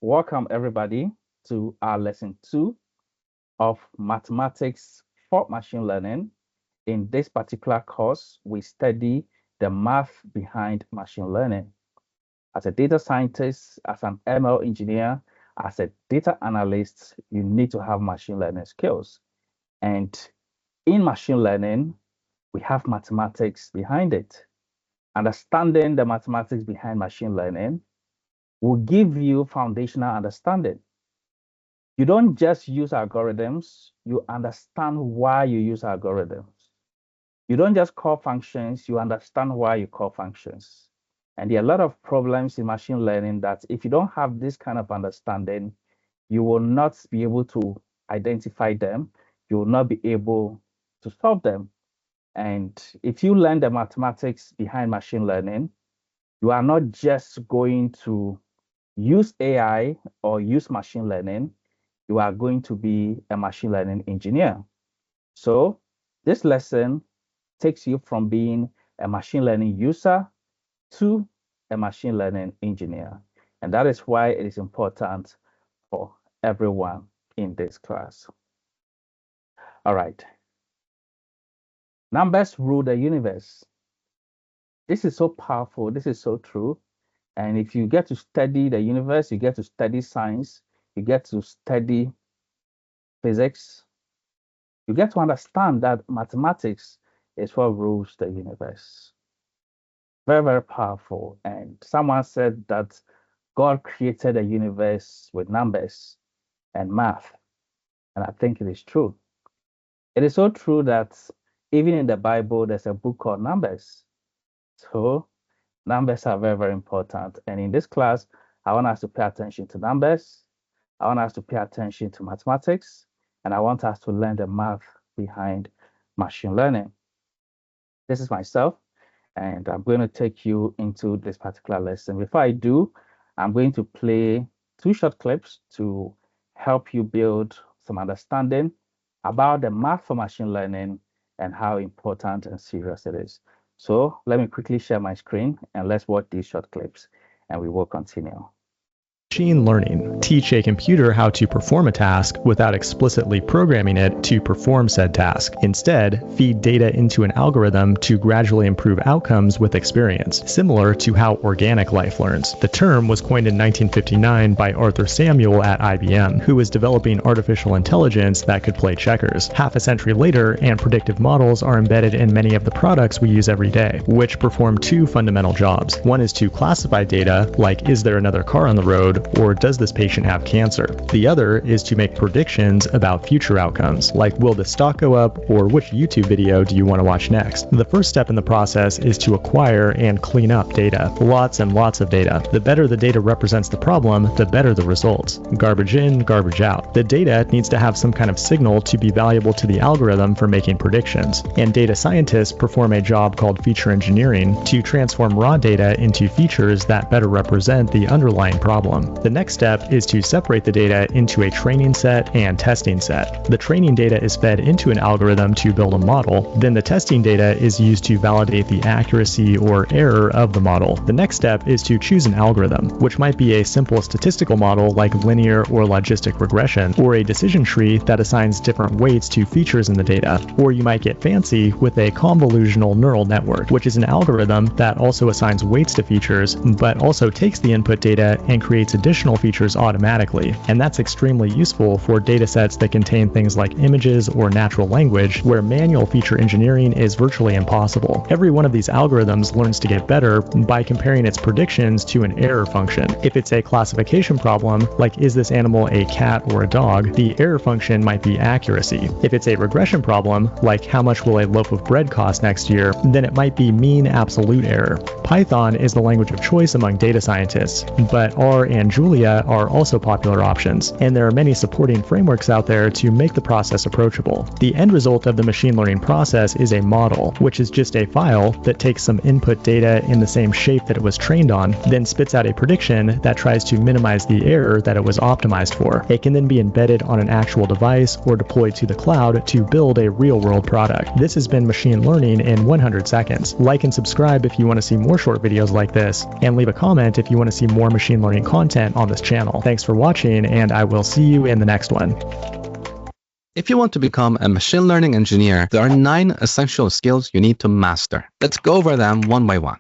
Welcome everybody to our lesson 2 of mathematics for machine learning. In this particular course, we study the math behind machine learning. As a data scientist, as an ML engineer, as a data analyst, you need to have machine learning skills. And in machine learning, we have mathematics behind it. Understanding the mathematics behind machine learning will give you foundational understanding. You don't just use algorithms, you understand why you use algorithms. You don't just call functions, you understand why you call functions. And there are a lot of problems in machine learning that if you don't have this kind of understanding, you will not be able to identify them. You will not be able to solve them. And if you learn the mathematics behind machine learning, you are not just going to use AI or use machine learning, you are going to be a machine learning engineer. So this lesson takes you from being a machine learning user to a machine learning engineer. And that is why it is important for everyone in this class. All right. Numbers rule the universe. This is so powerful. This is so true. And if you get to study the universe, you get to study science, you get to study physics, you get to understand that mathematics is what rules the universe. Very, very powerful. And someone said that God created the universe with numbers and math. And I think it is true. It is so true that even in the Bible, there's a book called Numbers. So numbers are very, very important. And in this class, I want us to pay attention to numbers. I want us to pay attention to mathematics. And I want us to learn the math behind machine learning. This is myself, and I'm going to take you into this particular lesson. Before I do, I'm going to play 2 short clips to help you build some understanding about the math for machine learning and how important and serious it is. So let me quickly share my screen and let's watch these short clips and we will continue. Machine learning. Teach a computer how to perform a task without explicitly programming it to perform said task. Instead, feed data into an algorithm to gradually improve outcomes with experience, similar to how organic life learns. The term was coined in 1959 by Arthur Samuel at IBM, who was developing artificial intelligence that could play checkers. Half a century later, and predictive models are embedded in many of the products we use every day, which perform 2 fundamental jobs. One is to classify data, like is there another car on the road, or does this patient have cancer? The other is to make predictions about future outcomes, like will the stock go up, or which YouTube video do you want to watch next? The first step in the process is to acquire and clean up data. Lots and lots of data. The better the data represents the problem, the better the results. Garbage in, garbage out. The data needs to have some kind of signal to be valuable to the algorithm for making predictions. And data scientists perform a job called feature engineering to transform raw data into features that better represent the underlying problem. The next step is to separate the data into a training set and testing set. The training data is fed into an algorithm to build a model. Then the testing data is used to validate the accuracy or error of the model. The next step is to choose an algorithm, which might be a simple statistical model like linear or logistic regression, or a decision tree that assigns different weights to features in the data. Or you might get fancy with a convolutional neural network, which is an algorithm that also assigns weights to features, but also takes the input data and creates additional features automatically, and that's extremely useful for datasets that contain things like images or natural language, where manual feature engineering is virtually impossible. Every one of these algorithms learns to get better by comparing its predictions to an error function. If it's a classification problem, like is this animal a cat or a dog, the error function might be accuracy. If it's a regression problem, like how much will a loaf of bread cost next year, then it might be mean absolute error. Python is the language of choice among data scientists, but R and Julia are also popular options, and there are many supporting frameworks out there to make the process approachable. The end result of the machine learning process is a model, which is just a file that takes some input data in the same shape that it was trained on, then spits out a prediction that tries to minimize the error that it was optimized for. It can then be embedded on an actual device or deployed to the cloud to build a real-world product. This has been machine learning in 100 seconds. Like and subscribe if you want to see more short videos like this, and leave a comment if you want to see more machine learning content content on this channel. Thanks for watching, and I will see you in the next one. If you want to become a machine learning engineer, there are 9 essential skills you need to master. Let's go over them one by one.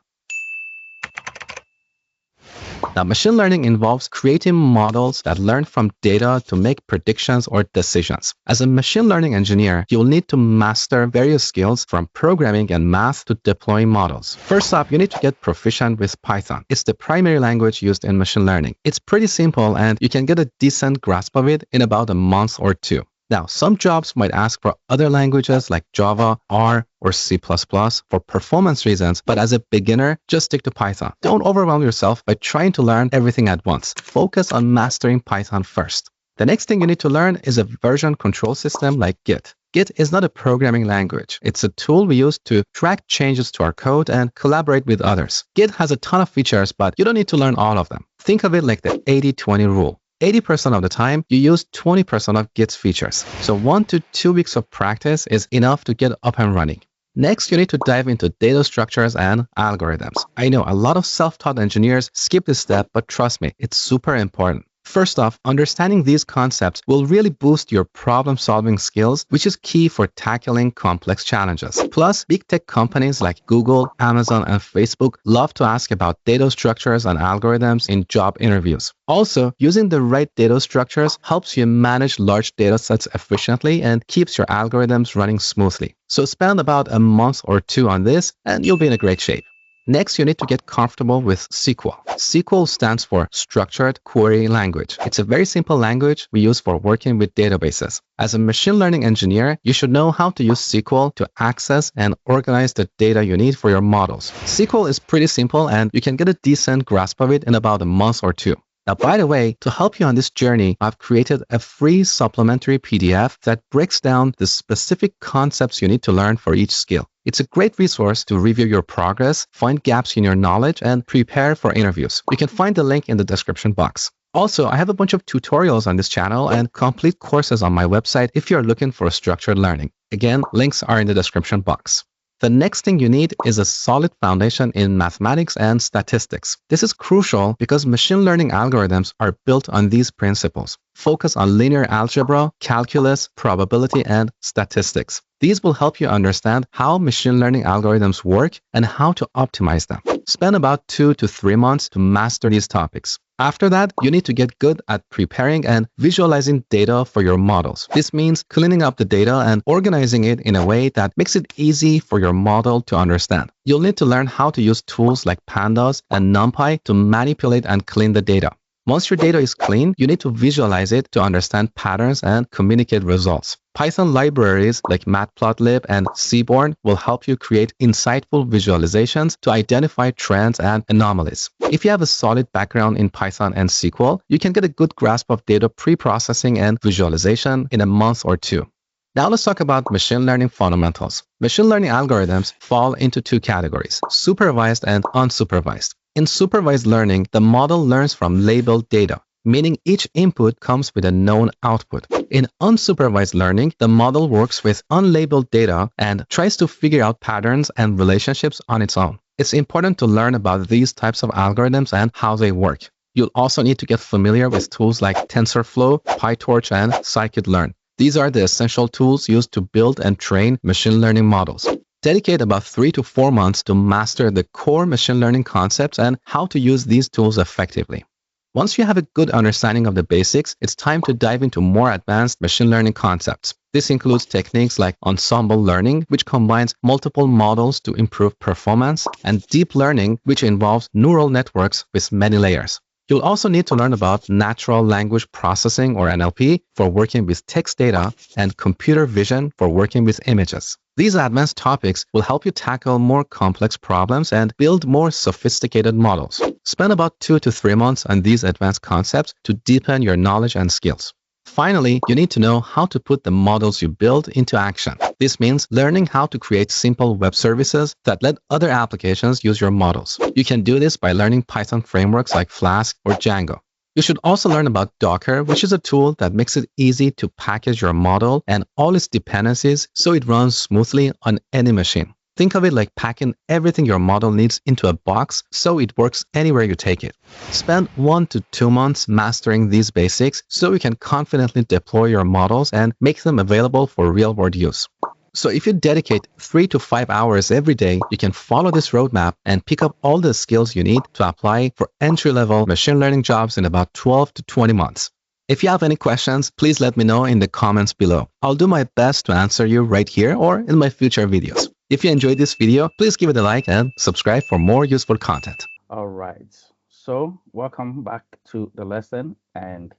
Now, machine learning involves creating models that learn from data to make predictions or decisions. As a machine learning engineer, you'll need to master various skills from programming and math to deploying models. First up, you need to get proficient with Python. It's the primary language used in machine learning. It's pretty simple, and you can get a decent grasp of it in about a month or 2. Now, some jobs might ask for other languages like Java, R, or C++ for performance reasons, but as a beginner, just stick to Python. Don't overwhelm yourself by trying to learn everything at once. Focus on mastering Python first. The next thing you need to learn is a version control system like Git. Git is not a programming language. It's a tool we use to track changes to our code and collaborate with others. Git has a ton of features, but you don't need to learn all of them. Think of it like the 80-20 rule. 80% of the time, you use 20% of Git's features. So 1 to 2 weeks of practice is enough to get up and running. Next, you need to dive into data structures and algorithms. I know a lot of self-taught engineers skip this step, but trust me, it's super important. First off, understanding these concepts will really boost your problem-solving skills, which is key for tackling complex challenges. Plus, big tech companies like Google, Amazon, and Facebook love to ask about data structures and algorithms in job interviews. Also, using the right data structures helps you manage large data sets efficiently and keeps your algorithms running smoothly. So spend about a month or 2 on this, and you'll be in a great shape. Next, you need to get comfortable with SQL. SQL stands for Structured Query Language. It's a very simple language we use for working with databases. As a machine learning engineer, you should know how to use SQL to access and organize the data you need for your models. SQL is pretty simple, and you can get a decent grasp of it in about a month or 2. Now, by the way, to help you on this journey, I've created a free supplementary PDF that breaks down the specific concepts you need to learn for each skill. It's a great resource to review your progress, find gaps in your knowledge, and prepare for interviews. You can find the link in the description box. Also, I have a bunch of tutorials on this channel and complete courses on my website if you're looking for structured learning. Again, links are in the description box. The next thing you need is a solid foundation in mathematics and statistics. This is crucial because machine learning algorithms are built on these principles. Focus on linear algebra, calculus, probability, and statistics. These will help you understand how machine learning algorithms work and how to optimize them. Spend about 2 to 3 months to master these topics. After that, you need to get good at preparing and visualizing data for your models. This means cleaning up the data and organizing it in a way that makes it easy for your model to understand. You'll need to learn how to use tools like Pandas and NumPy to manipulate and clean the data. Once your data is clean, you need to visualize it to understand patterns and communicate results. Python libraries like Matplotlib and Seaborn will help you create insightful visualizations to identify trends and anomalies. If you have a solid background in Python and SQL, you can get a good grasp of data pre-processing and visualization in a month or 2. Now let's talk about machine learning fundamentals. Machine learning algorithms fall into 2 categories, supervised and unsupervised. In supervised learning, the model learns from labeled data, meaning each input comes with a known output. In unsupervised learning, the model works with unlabeled data and tries to figure out patterns and relationships on its own. It's important to learn about these types of algorithms and how they work. You'll also need to get familiar with tools like TensorFlow, PyTorch, and Scikit-learn. These are the essential tools used to build and train machine learning models. Dedicate about 3 to 4 months to master the core machine learning concepts and how to use these tools effectively. Once you have a good understanding of the basics, it's time to dive into more advanced machine learning concepts. This includes techniques like ensemble learning, which combines multiple models to improve performance, and deep learning, which involves neural networks with many layers. You'll also need to learn about natural language processing, or NLP, for working with text data, and computer vision for working with images. These advanced topics will help you tackle more complex problems and build more sophisticated models. Spend about 2 to 3 months on these advanced concepts to deepen your knowledge and skills. Finally, you need to know how to put the models you build into action. This means learning how to create simple web services that let other applications use your models. You can do this by learning Python frameworks like Flask or Django. You should also learn about Docker, which is a tool that makes it easy to package your model and all its dependencies so it runs smoothly on any machine. Think of it like packing everything your model needs into a box so it works anywhere you take it. Spend 1 to 2 months mastering these basics so you can confidently deploy your models and make them available for real-world use. So if you dedicate 3 to 5 hours every day, you can follow this roadmap and pick up all the skills you need to apply for entry-level machine learning jobs in about 12 to 20 months. If you have any questions, please let me know in the comments below. I'll do my best to answer you right here or in my future videos. If you enjoyed this video, please give it a like and subscribe for more useful content. All right. So, welcome back to the lesson. And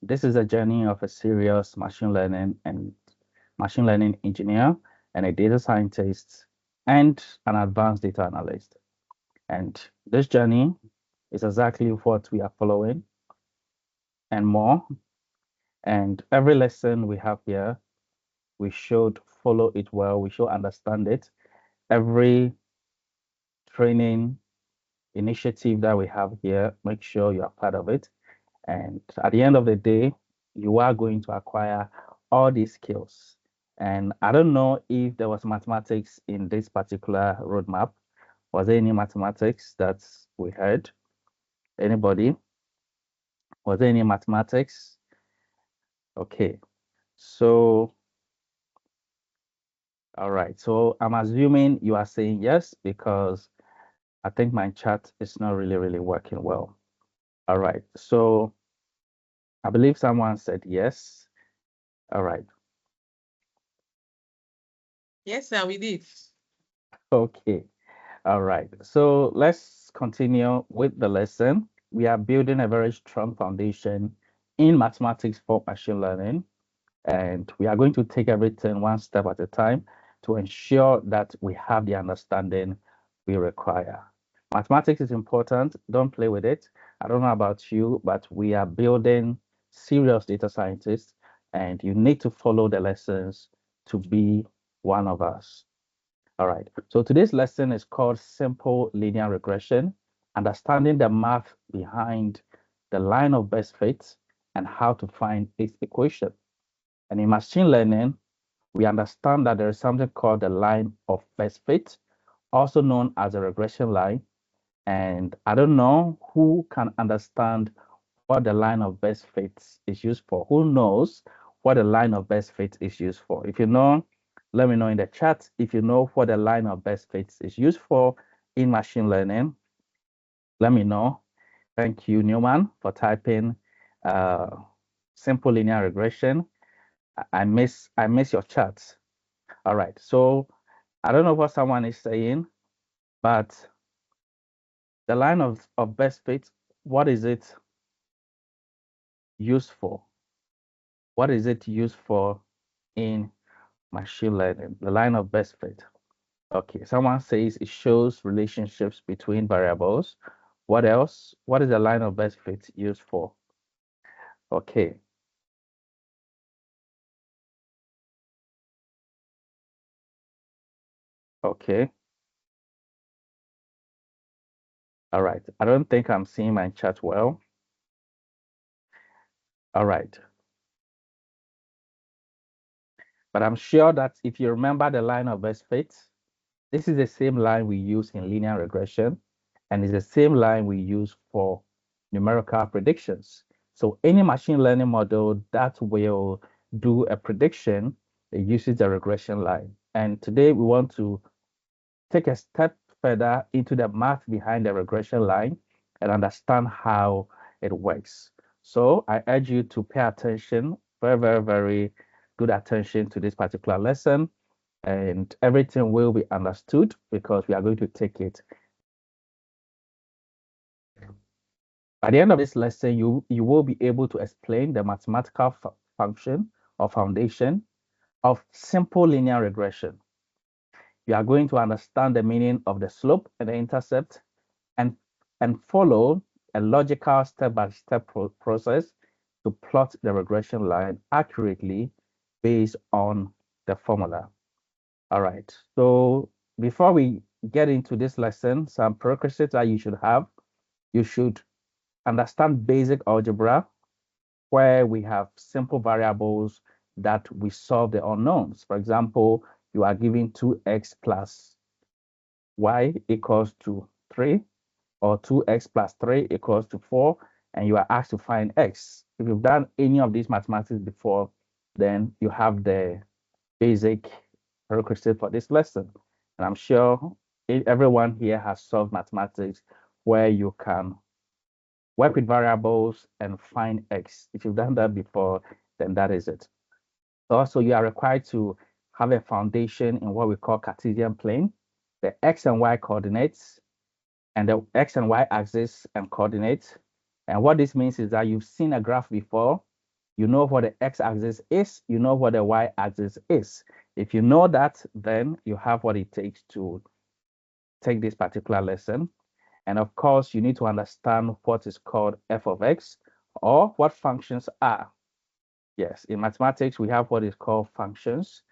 this is a journey of a serious machine learning engineer and a data scientist and an advanced data analyst. And this journey is exactly what we are following and more. And every lesson we have here, we should follow it well. We should understand it. Every training initiative that we have here, make sure you are part of it. And at the end of the day, you are going to acquire all these skills. And I don't know if there was mathematics in this particular roadmap. Was there any mathematics that we heard? Anybody? Was there any mathematics? Okay. So, all right. So I'm assuming you are saying yes because I think my chat is not really working well. All right. So I believe someone said yes. All right. Yes, sir, we did. Okay. All right. So let's continue with the lesson. We are building a very strong foundation in mathematics for machine learning. And we are going to take everything one step at a time to ensure that we have the understanding we require. Mathematics is important. Don't play with it. I don't know about you, but we are building serious data scientists, and you need to follow the lessons to be one of us. All right. So today's lesson is called Simple Linear Regression, understanding the math behind the line of best fit and how to find its equation. And in machine learning, we understand that there is something called the line of best fit, also known as a regression line. And I don't know who can understand what the line of best fit is used for. Who knows what the line of best fit is used for? If you know, let me know in the chat. If you know what the line of best fit is used for in machine learning, let me know. Thank you, Newman, for typing simple linear regression. I miss your chat. All right. So I don't know what someone is saying, but the line of best fit, what is it used for? What is it used for in machine learning? The line of best fit. Okay, someone says it shows relationships between variables. What else? What is the line of best fit used for? Okay. Okay. All right. I don't think I'm seeing my chat well. All right. But I'm sure that if you remember the line of best fit, this is the same line we use in linear regression, and it's the same line we use for numerical predictions. So any machine learning model that will do a prediction, it uses the regression line. And today we want to take a step further into the math behind the regression line and understand how it works. So I urge you to pay attention, very good attention to this particular lesson, and everything will be understood because we are going to take it. By the end of this lesson, you will be able to explain the mathematical function or foundation of simple linear regression. You are going to understand the meaning of the slope and the intercept and, and follow a logical step-by-step process to plot the regression line accurately based on the formula. All right, so before we get into this lesson, some prerequisites that you should have. You should understand basic algebra, where we have simple variables that we solve the unknowns. For example, you are given 2x plus y equals to 3, or 2x plus 3 equals to 4, and you are asked to find x. If you've done any of these mathematics before, then you have the basic prerequisite for this lesson. And I'm sure everyone here has solved mathematics where you can work with variables and find x. If you've done that before, then that is it. Also, you are required to have a foundation in what we call Cartesian plane, the x and y coordinates, and the x and y axis and coordinates. And what this means is that you've seen a graph before, you know what the x-axis is, you know what the y-axis is. If you know that, then you have what it takes to take this particular lesson. And of course, you need to understand what is called f of x, or what functions are. Yes, in mathematics, we have what is called functions,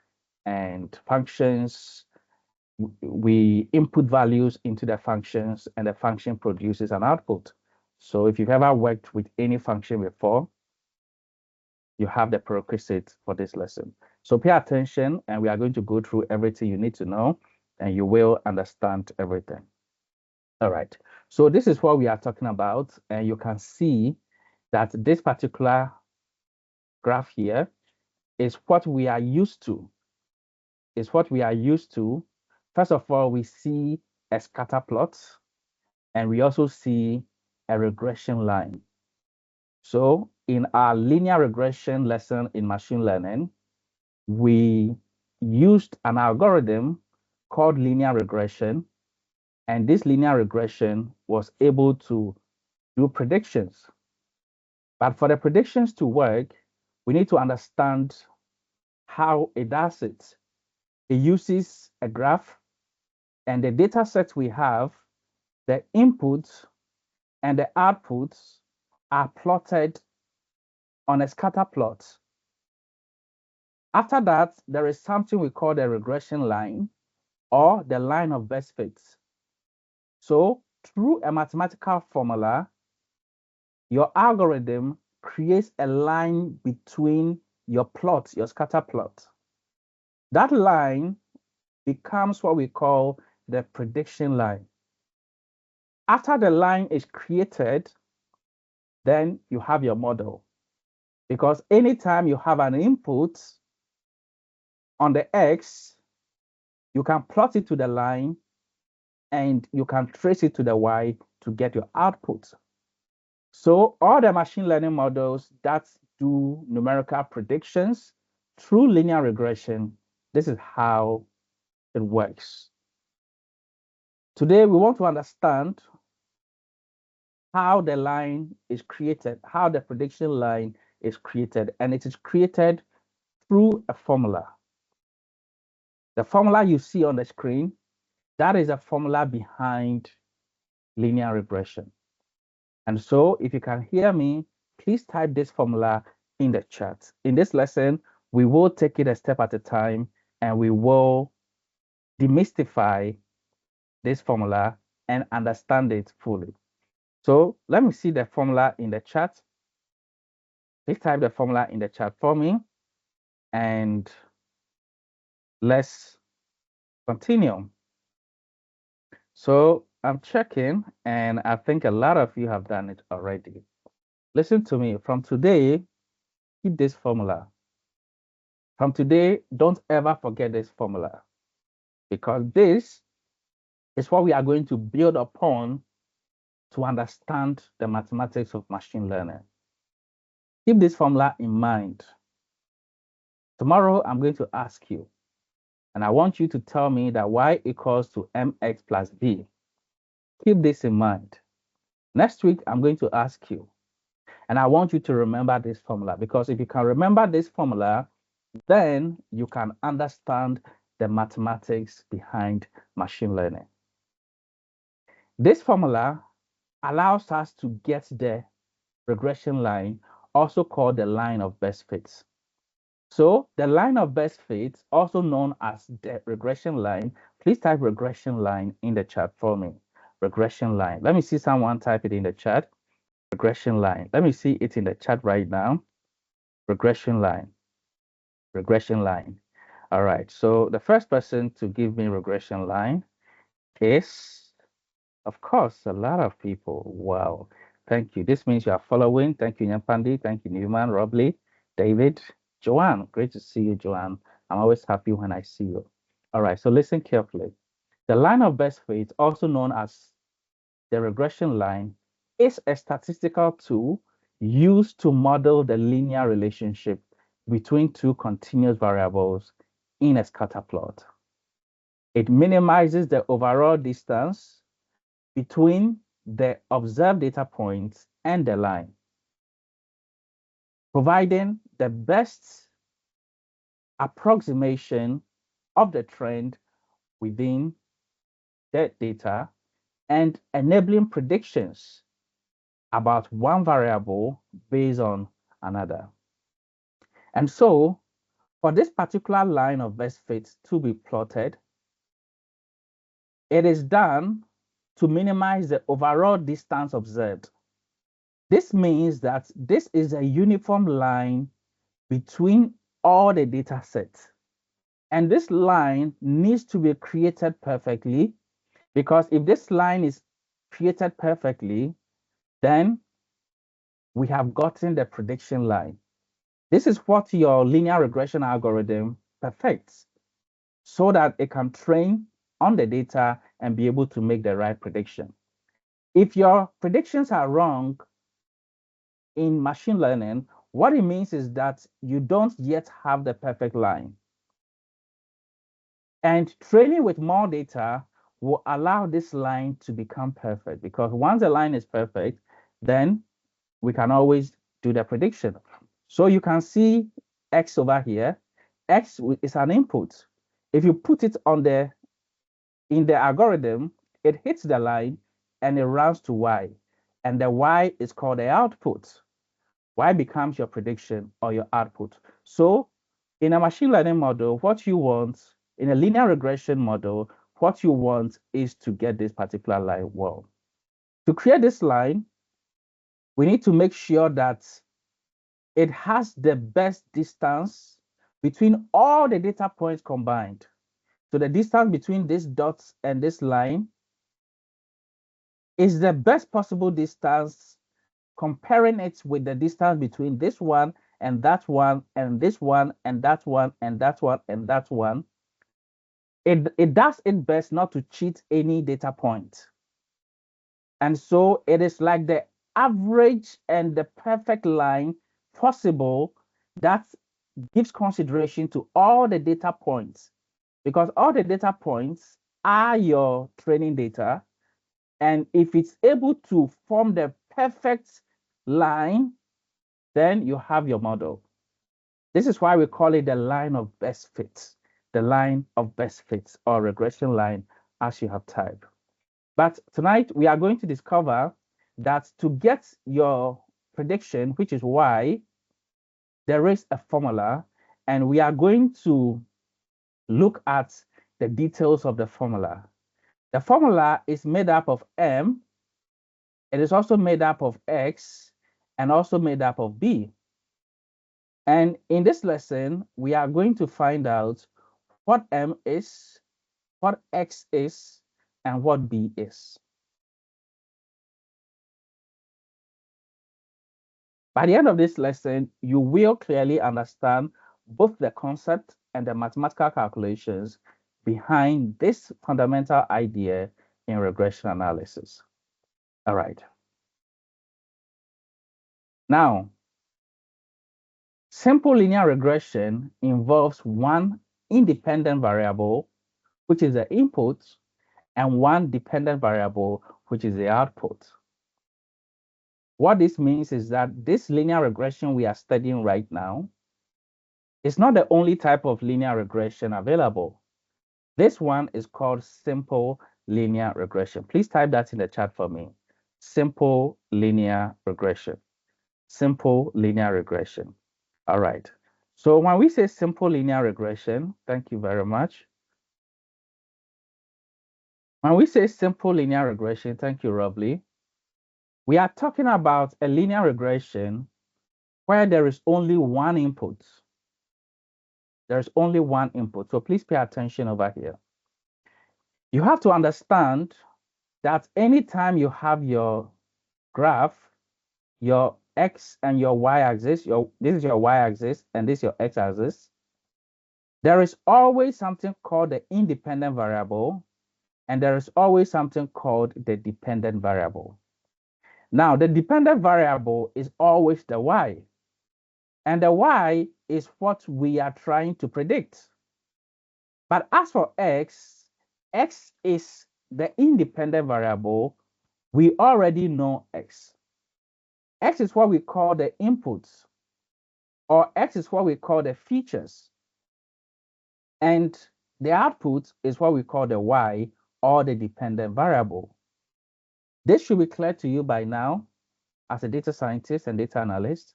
and functions, we input values into the functions, and the function produces an output. So if you've ever worked with any function before, you have the prerequisite for this lesson. So pay attention, and we are going to go through everything you need to know, and you will understand everything. All right. So this is what we are talking about, and you can see that this particular graph here is what we are used to. Is what we are used to. First of all, we see a scatter plot, and we also see a regression line. So in our linear regression lesson in machine learning, we used an algorithm called linear regression, and this linear regression was able to do predictions. But for the predictions to work, we need to understand how it does it. It uses a graph, and the data set we have, the inputs and the outputs are plotted on a scatter plot. After that, there is something we call the regression line, or the line of best fits. So through a mathematical formula, your algorithm creates a line between your plot, your scatter plot. That line becomes what we call the prediction line. After the line is created, then you have your model. Because anytime you have an input on the X, you can plot it to the line and you can trace it to the Y to get your output. So all the machine learning models that do numerical predictions through linear regression, this is how it works. Today, we want to understand how the line is created, how the prediction line is created, and it is created through a formula. The formula you see on the screen, that is a formula behind linear regression. And so if you can hear me, please type this formula in the chat. In this lesson, we will take it a step at a time, and we will demystify this formula and understand it fully. So let me see the formula in the chat. Please type the formula in the chat for me, and let's continue. So I'm checking, and I think a lot of you have done it already. Listen to me. From today, keep this formula. From today, don't ever forget this formula, because this is what we are going to build upon to understand the mathematics of machine learning. Keep this formula in mind. Tomorrow, I'm going to ask you, and I want you to tell me that y equals to mx plus b. Keep this in mind. Next week, I'm going to ask you, and I want you to remember this formula, because if you can remember this formula, then you can understand the mathematics behind machine learning. This formula allows us to get the regression line, also called the line of best fits. So the line of best fits, also known as the regression line, please type regression line in the chat for me. Regression line. Let me see someone type it in the chat. Regression line. Let me see it in the chat right now. Regression line. Regression line. All right. So the first person to give me regression line, is, of course, a lot of people. Wow. Thank you. This means you are following. Thank you, Nyampandi. Thank you, Newman, Robley, David, Joanne. Great to see you, Joanne. I'm always happy when I see you. All right, so listen carefully. The line of best fit, also known as the regression line, is a statistical tool used to model the linear relationship between two continuous variables in a scatter plot. It minimizes the overall distance between the observed data points and the line, providing the best approximation of the trend within the data and enabling predictions about one variable based on another. And so, for this particular line of best fit to be plotted, it is done to minimize the overall distance observed. This means that this is a uniform line between all the data sets. And this line needs to be created perfectly, because if this line is created perfectly, then we have gotten the prediction line. This is what your linear regression algorithm perfects so that it can train on the data and be able to make the right prediction. If your predictions are wrong in machine learning, what it means is that you don't yet have the perfect line. And training with more data will allow this line to become perfect, because once the line is perfect, then we can always do the prediction. So you can see X over here. X is an input. If you put it in the algorithm, it hits the line and it rounds to Y. And the Y is called the output. Y becomes your prediction or your output. So in a machine learning model, what you want, in a linear regression model, what you want is to get this particular line well. To create this line, we need to make sure that it has the best distance between all the data points combined. So the distance between these dots and this line is the best possible distance, comparing it with the distance between this one and that one and this one and that one and that one and that one. It does its best not to cheat any data point. And so it is like the average and the perfect line possible that gives consideration to all the data points, because all the data points are your training data. And if it's able to form the perfect line, then you have your model. This is why we call it the line of best fits, the line of best fits, or regression line, as you have typed. But tonight we are going to discover that to get your prediction, which is Y, there is a formula, and we are going to look at the details of the formula. The formula is made up of M, it is also made up of X, and also made up of B. And in this lesson, we are going to find out what M is, what X is, and what B is. By the end of this lesson, you will clearly understand both the concept and the mathematical calculations behind this fundamental idea in regression analysis. All right. Now, simple linear regression involves one independent variable, which is the input, and one dependent variable, which is the output. What this means is that this linear regression we are studying right now is not the only type of linear regression available. This one is called simple linear regression. Please type that in the chat for me. Simple linear regression. Simple linear regression. All right. So when we say simple linear regression, thank you very much. When we say simple linear regression, thank you, Robley, we are talking about a linear regression where there is only one input. There's only one input. So please pay attention over here. You have to understand that anytime you have your graph, your x and your y-axis, this is your y-axis and this is your x-axis, there is always something called the independent variable, and there is always something called the dependent variable. Now, the dependent variable is always the y, and the y is what we are trying to predict. But as for x is the independent variable. We already know x. X is what we call the inputs, or x is what we call the features. And the output is what we call the y, or the dependent variable. This should be clear to you by now as a data scientist and data analyst,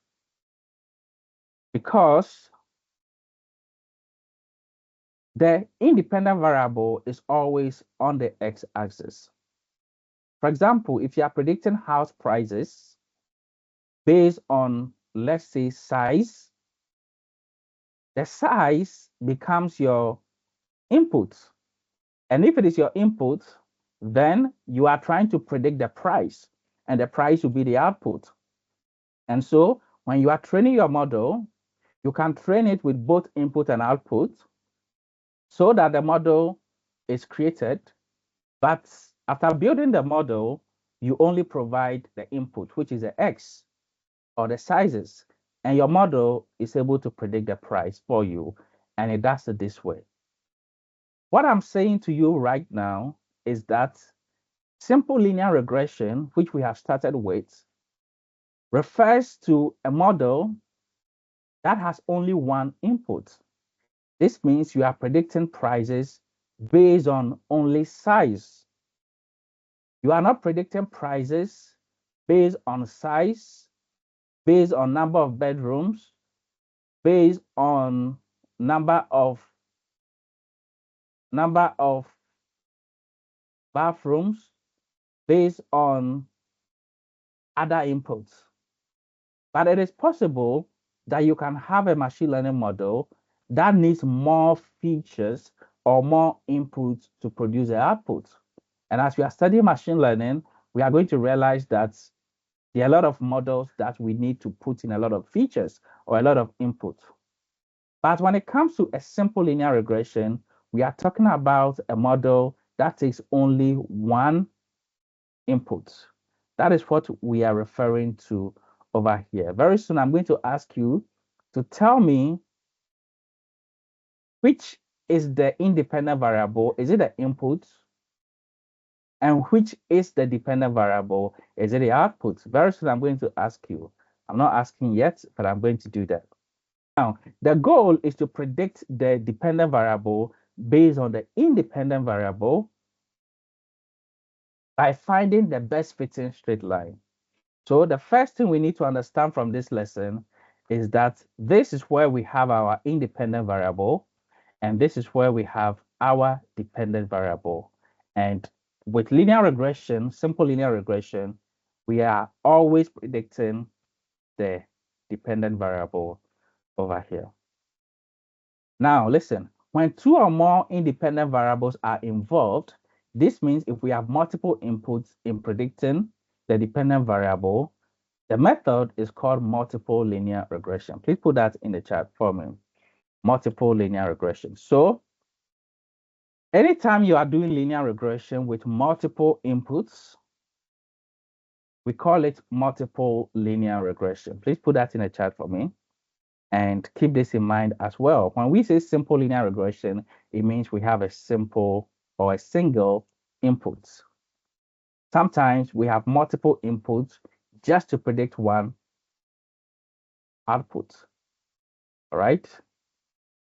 because the independent variable is always on the x-axis. For example, if you are predicting house prices based on, let's say, size, the size becomes your input. And if it is your input, then you are trying to predict the price, and the price will be the output. And so when you are training your model, you can train it with both input and output so that the model is created. But after building the model, you only provide the input, which is the X or the sizes, and your model is able to predict the price for you. And it does it this way. What I'm saying to you right now is that simple linear regression, which we have started with, refers to a model that has only one input. This means you are predicting prices based on only size. You are not predicting prices based on size, based on number of bedrooms, based on number of bathrooms, based on other inputs. But it is possible that you can have a machine learning model that needs more features or more inputs to produce the output. And as we are studying machine learning, we are going to realize that there are a lot of models that we need to put in a lot of features or a lot of input. But when it comes to a simple linear regression, we are talking about a model that takes only one input. That is what we are referring to over here. Very soon, I'm going to ask you to tell me which is the independent variable. Is it the input? And which is the dependent variable? Is it the output? Very soon, I'm going to ask you. I'm not asking yet, but I'm going to do that. Now, the goal is to predict the dependent variable based on the independent variable by finding the best fitting straight line. So the first thing we need to understand from this lesson is that this is where we have our independent variable, and this is where we have our dependent variable. And with linear regression, simple linear regression, we are always predicting the dependent variable over here. Now, listen, when two or more independent variables are involved, this means if we have multiple inputs in predicting the dependent variable, the method is called multiple linear regression. Please put that in the chat for me. Multiple linear regression. So anytime you are doing linear regression with multiple inputs, we call it multiple linear regression. Please put that in the chat for me. And keep this in mind as well. When we say simple linear regression, it means we have a simple or a single input. Sometimes we have multiple inputs just to predict one output. All right.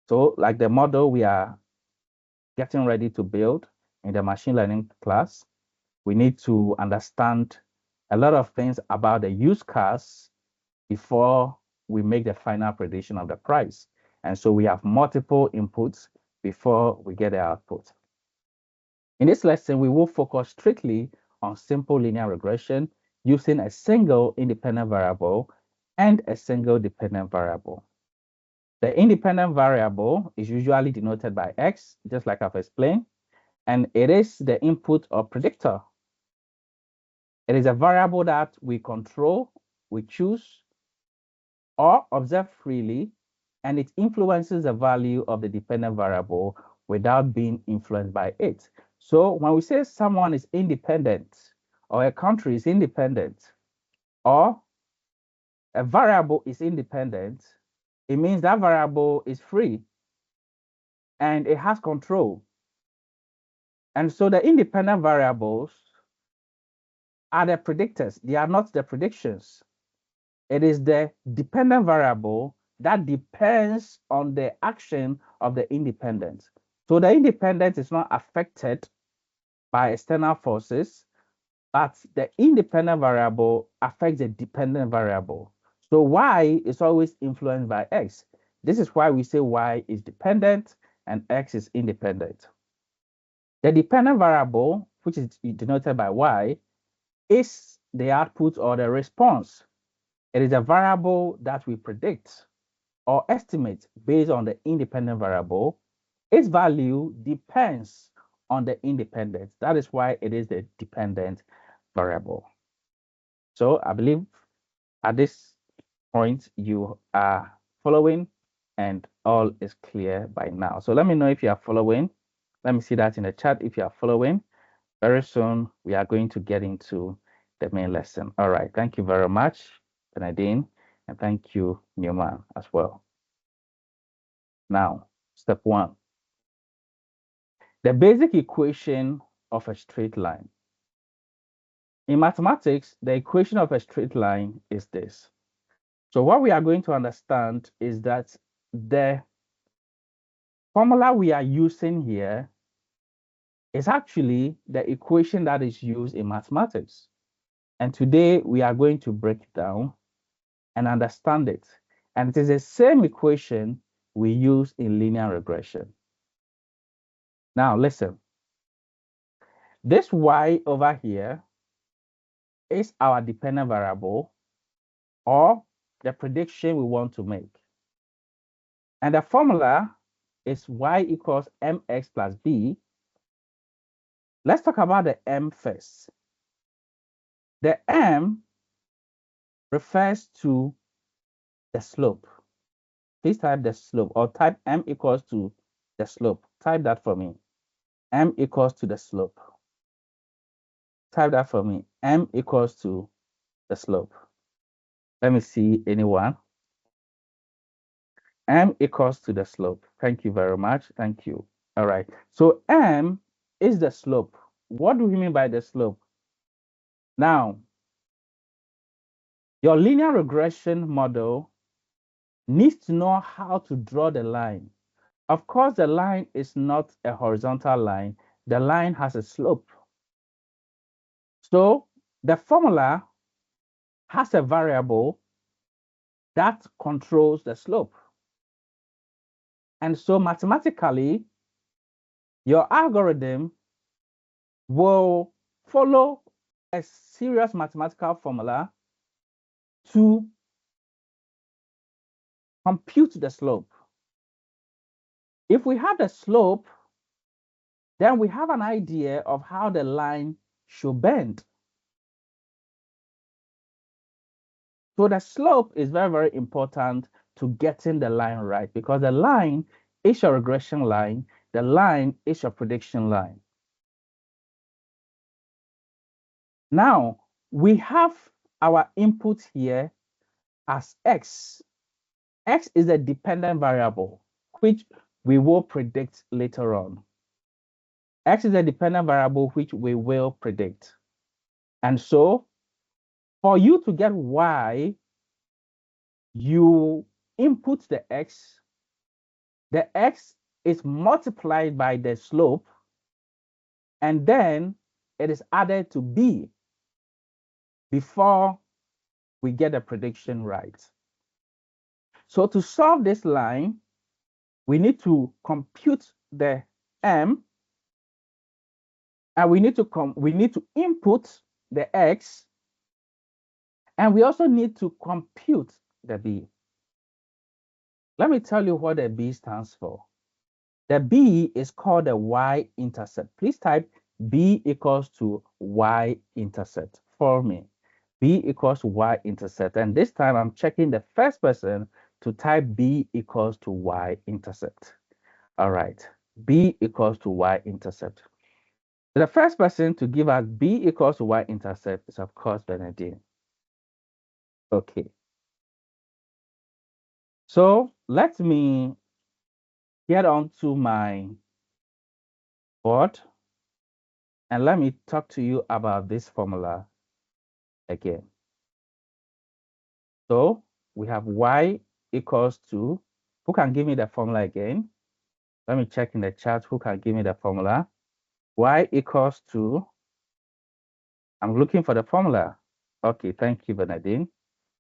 So like the model we are getting ready to build in the machine learning class, we need to understand a lot of things about the use case before we make the final prediction of the price. And so we have multiple inputs before we get the output. In this lesson, we will focus strictly on simple linear regression using a single independent variable and a single dependent variable. The independent variable is usually denoted by x, just like I've explained, and it is the input or predictor. It is a variable that we control, we choose, or observe freely, and it influences the value of the dependent variable without being influenced by it. So when we say someone is independent, or a country is independent, or a variable is independent, it means that variable is free and it has control. And so the independent variables are the predictors. They are not the predictions. It is the dependent variable that depends on the action of the independent. So the independent is not affected by external forces, but the independent variable affects the dependent variable. So y is always influenced by x. This is why we say y is dependent and x is independent. The dependent variable, which is denoted by y, is the output or the response. It is a variable that we predict or estimate based on the independent variable. Its value depends on the independent. That is why it is the dependent variable. So I believe at this point you are following and all is clear by now. So let me know if you are following. Let me see that in the chat if you are following. Very soon we are going to get into the main lesson. All right. Thank you very much, Benedine, and thank you, Newman, as well. Now, step 1. The basic equation of a straight line. In mathematics, the equation of a straight line is this. So what we are going to understand is that the formula we are using here is actually the equation that is used in mathematics. And today we are going to break it down and understand it. And it is the same equation we use in linear regression. Now listen, this y over here is our dependent variable or the prediction we want to make. And the formula is y equals mx plus b. Let's talk about the m first. The m refers to the slope. Please type the slope or type m equals to the slope. Type that for me. M equals to the slope. Type that for me. M equals to the slope. Let me see anyone. M equals to the slope. Thank you very much. Thank you. All right. So M is the slope. What do we mean by the slope? Now, your linear regression model needs to know how to draw the line. Of course, the line is not a horizontal line. The line has a slope. So the formula has a variable that controls the slope. And so mathematically, your algorithm will follow a serious mathematical formula to compute the slope. If we have the slope, then we have an idea of how the line should bend. So the slope is very, very important to getting the line right because the line is your regression line. The line is your prediction line. Now, we have our input here as x. X is a dependent variable, which we will predict later on. X is a dependent variable, which we will predict. And so, for you to get y, you input the x is multiplied by the slope, and then it is added to b before we get the prediction right. So to solve this line, we need to compute the m, and we need to input the x, and we also need to compute the b. Let me tell you what the b stands for. The B is called the y-intercept. Please type B equals to y-intercept for me. B equals to y-intercept. And this time I'm checking the first person to type B equals to y-intercept. All right. B equals to y-intercept. The first person to give us B equals to y-intercept is, of course, Bernadine. Okay. So let me get on to my board and let me talk to you about this formula again. So we have y equals to, who can give me the formula again? Let me check in the chat who can give me the formula. Y equals to, I'm looking for the formula. Okay, thank you, Bernadine.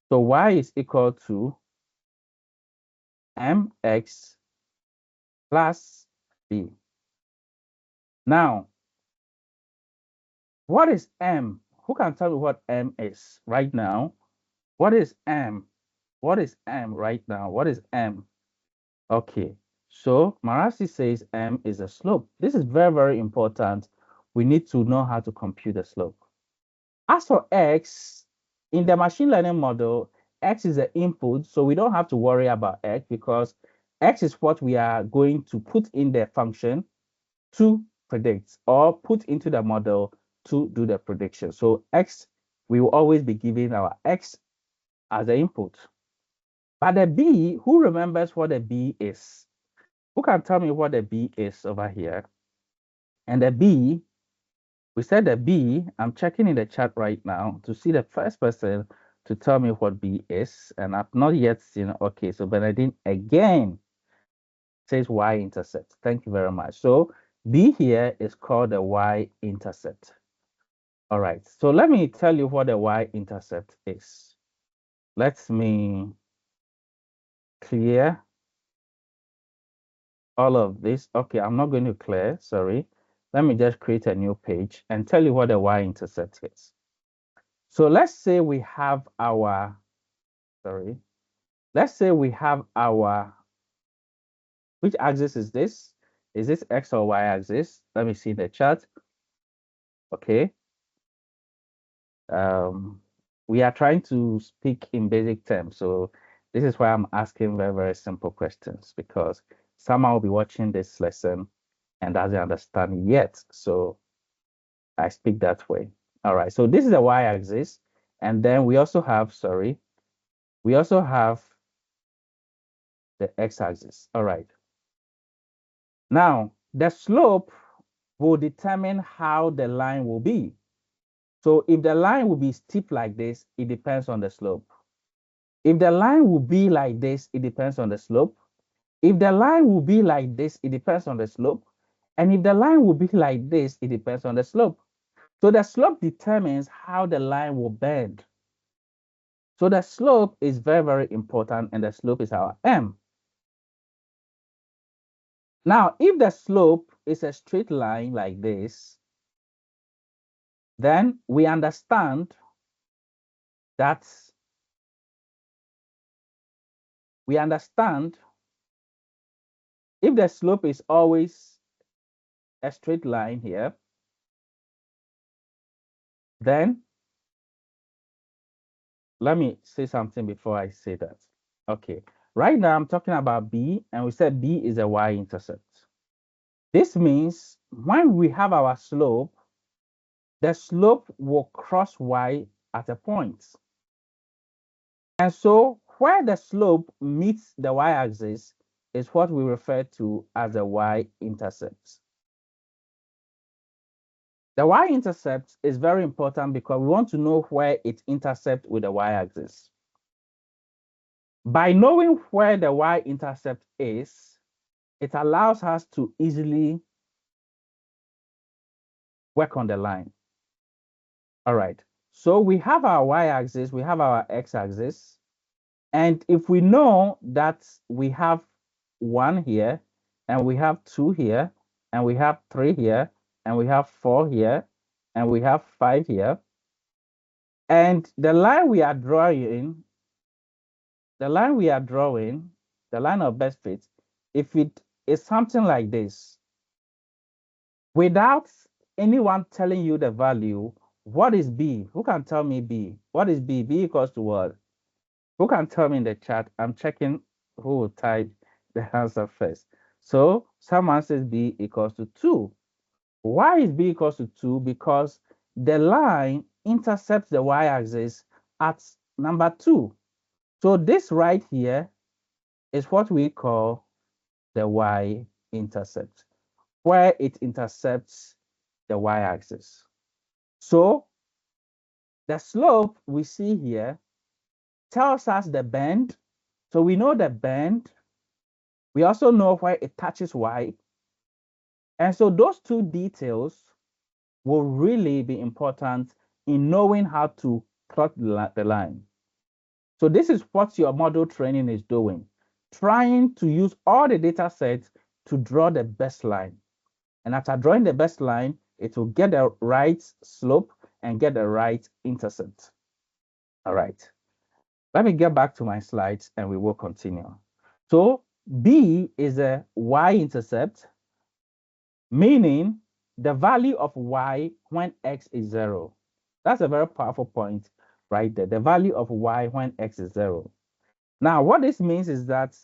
So y is equal to mx plus b. Now, what is m? Who can tell me what m is right now? What is m? What is m right now? What is m? Okay, so Marasi says m is a slope. This is very, very important. We need to know how to compute the slope. As for x, in the machine learning model, x is the input, so we don't have to worry about x because x is what we are going to put in the function to predict or put into the model to do the prediction. So x, we will always be giving our x as the input. But the b, who remembers what the b is? Who can tell me what the b is over here? And the b, we said the b, I'm checking in the chat right now to see the first person to tell me what b is. And I've not yet seen, okay, so Bernadine again says y-intercept. Thank you very much. So b here is called the y-intercept. All right, so let me tell you what the y-intercept is. Let me clear all of this. Okay, I'm not going to clear, sorry. Let me just create a new page and tell you what the y-intercept is. So let's say we have our, sorry, let's say we have our, which axis is this? Is this x or y axis? Let me see the chart. Okay. We are trying to speak in basic terms. So this is why I'm asking very, very simple questions because someone will be watching this lesson and doesn't understand yet. So I speak that way. All right. So this is the y-axis. And then we also have, sorry, we also have the x-axis. All right. Now, the slope will determine how the line will be. So if the line will be steep like this, it depends on the slope. If the line will be like this, it depends on the slope. If the line will be like this, it depends on the slope. And if the line will be like this, it depends on the slope. So the slope determines how the line will bend. So the slope is very, very important, and the slope is our m. Now, if the slope is a straight line like this, then we understand that if the slope is always a straight line here, then let me say something before I say that. Okay, right now I'm talking about B, and we said B is a y-intercept. This means when we have our slope, the slope will cross y at a point. And so where the slope meets the y-axis is what we refer to as a y-intercept. The y-intercept is very important because we want to know where it intersects with the y-axis. By knowing where the y-intercept is, it allows us to easily work on the line. All right, so we have our y-axis, we have our x-axis, and if we know that we have 1 here, and we have 2 here, and we have 3 here, and we have 4 here, and we have 5 here, and the line we are drawing, the line of best fit, if it is something like this. Without anyone telling you the value, what is B? Who can tell me B? What is B? B equals to what? Who can tell me in the chat? I'm checking who will type the answer first. So someone says B equals to 2. Why is B equals to 2? Because the line intercepts the y-axis at number 2. So this right here is what we call the y-intercept, where it intercepts the y-axis. So the slope we see here tells us the bend. So we know the bend. We also know where it touches y. And so those two details will really be important in knowing how to plot the line. So this is what your model training is doing, trying to use all the data sets to draw the best line. And after drawing the best line, it will get the right slope and get the right intercept. All right. Let me get back to my slides and we will continue. So B is a y-intercept, meaning the value of y when x is 0. That's a very powerful point right there. The value of y when x is 0. Now, what this means is that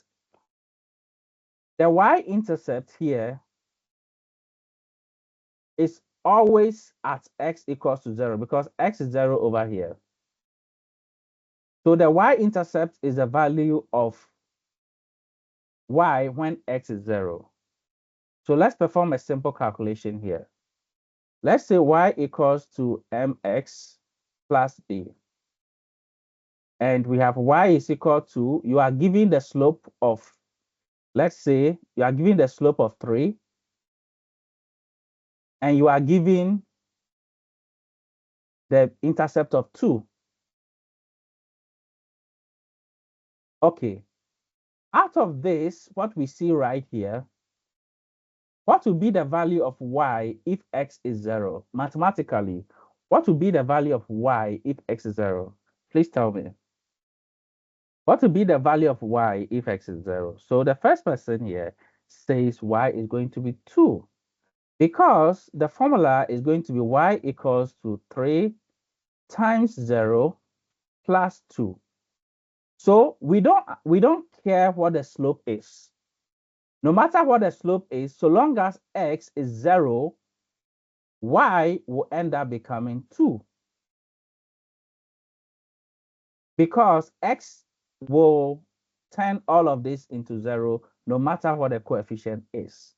the y-intercept here is always at x equals to 0 because x is 0 over here. So the y-intercept is the value of y when x is 0. So let's perform a simple calculation here. Let's say y equals to mx plus b. And we have y is equal to, you are giving the slope of, let's say you are giving the slope of 3. And you are giving the intercept of 2. Okay. Out of this, what we see right here, what will be the value of y if x is 0? Mathematically, what will be the value of y if x is 0? Please tell me. What will be the value of y if x is 0? So the first person here says y is going to be 2 because the formula is going to be y equals to 3 times 0 plus 2. So we don't care what the slope is. No matter what the slope is, so long as x is 0, y will end up becoming 2. Because x will turn all of this into 0 no matter what the coefficient is.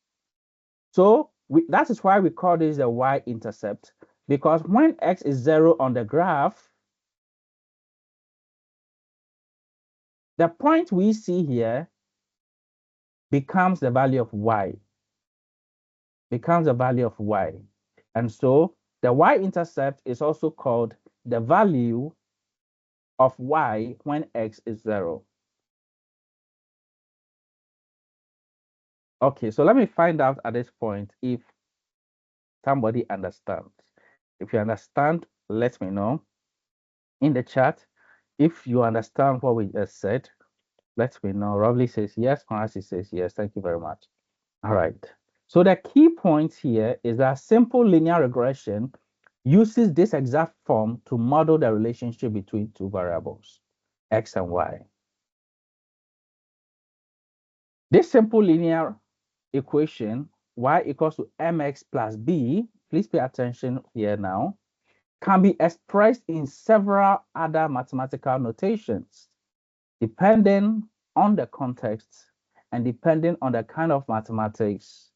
So that is why we call this the y-intercept, because when x is 0 on the graph, the point we see here becomes the value of y, And so the y-intercept is also called the value of y when x is 0. Okay, so let me find out at this point if somebody understands. If you understand, let me know in the chat. If you understand what we just said, let me know. Rovely says yes. Konasi says yes. Thank you very much. All right. So the key point here is that simple linear regression uses this exact form to model the relationship between two variables, x and y. This simple linear equation, y equals to mx plus b, please pay attention here now, can be expressed in several other mathematical notations, depending on the context and depending on the kind of mathematics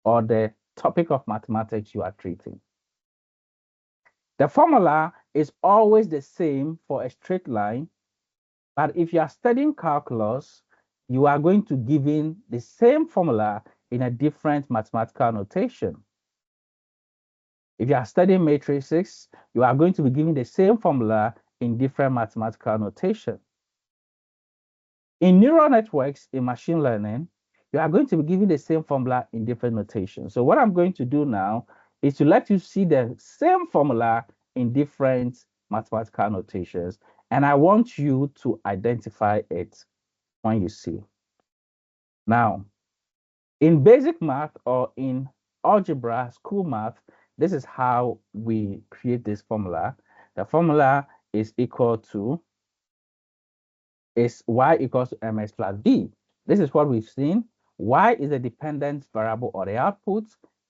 or the topic of mathematics you are treating. The formula is always the same for a straight line, but if you are studying calculus, you are going to give in the same formula in a different mathematical notation. If you are studying matrices, you are going to be given the same formula in different mathematical notation. In neural networks, in machine learning, you are going to be given the same formula in different notations. So what I'm going to do now is to let you see the same formula in different mathematical notations. And I want you to identify it when you see. Now, In basic math or in algebra, school math, this is how we create this formula. The formula is equal to y equals to mx plus b. This is what we've seen. Y is a dependent variable or the output,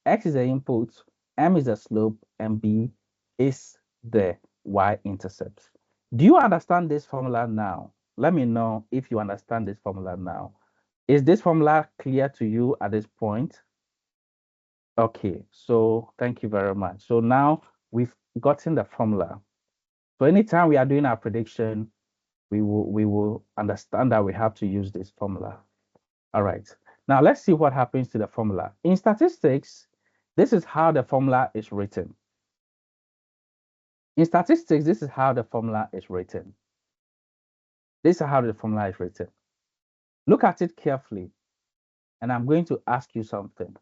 x is the input, m is the slope, and b is the y-intercept. Do you understand this formula now? Let me know if you understand this formula now. Is this formula clear to you at this point? Okay, so thank you very much. So now we've gotten the formula. So anytime we are doing our prediction, we will understand that we have to use this formula. All right. Now let's see what happens to the formula. In statistics, this is how the formula is written. In statistics, this is how the formula is written. This is how the formula is written. Look at it carefully, and I'm going to ask you something.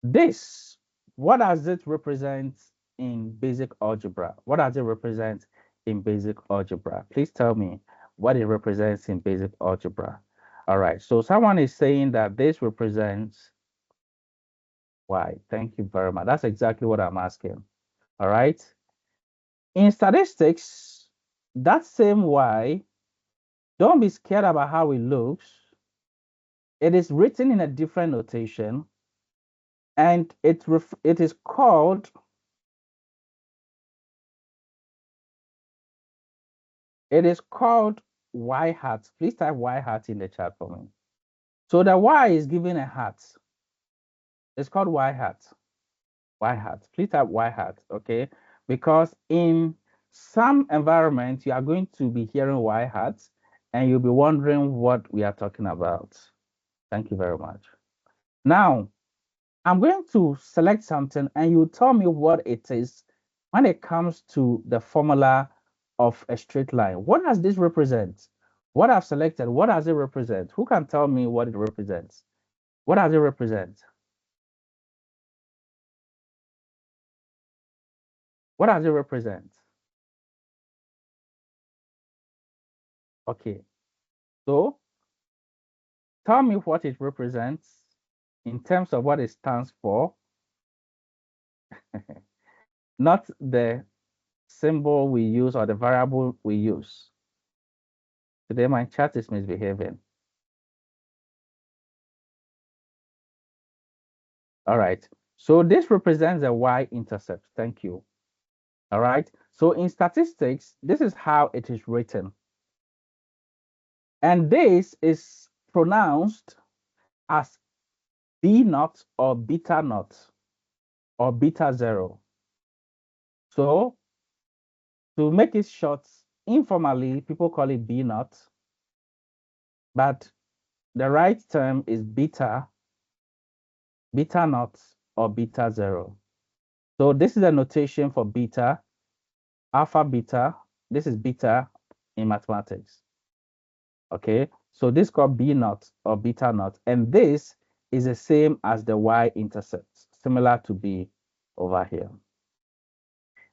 This, what does it represent in basic algebra? What does it represent in basic algebra? Please tell me what it represents in basic algebra. All right, so someone is saying that this represents y. Thank you very much. That's exactly what I'm asking. All right. In statistics, that same y, don't be scared about how it looks. It is written in a different notation, and it is called y hat. Please type y hat in the chat for me. So the y is given a hat. It's called y hat. Y hat. Please type y hat, okay? Because in some environments, you are going to be hearing y hat, and you'll be wondering what we are talking about. Thank you very much. Now, I'm going to select something, and you tell me what it is when it comes to the formula of a straight line. What does this represent? What I've selected, what does it represent? Who can tell me what it represents? What does it represent? What does it represent? Okay, so tell me what it represents in terms of what it stands for, not the symbol we use or the variable we use. Today my chat is misbehaving. All right, so this represents a y-intercept. Thank you. All right, so in statistics, this is how it is written. And this is pronounced as B naught or beta naught or beta zero. So to make it short, informally, people call it B naught, but the right term is beta naught or beta zero. So this is a notation for beta, alpha beta. This is beta in mathematics. Okay, so this is called B naught or beta naught, and this is the same as the y-intercept, similar to B over here.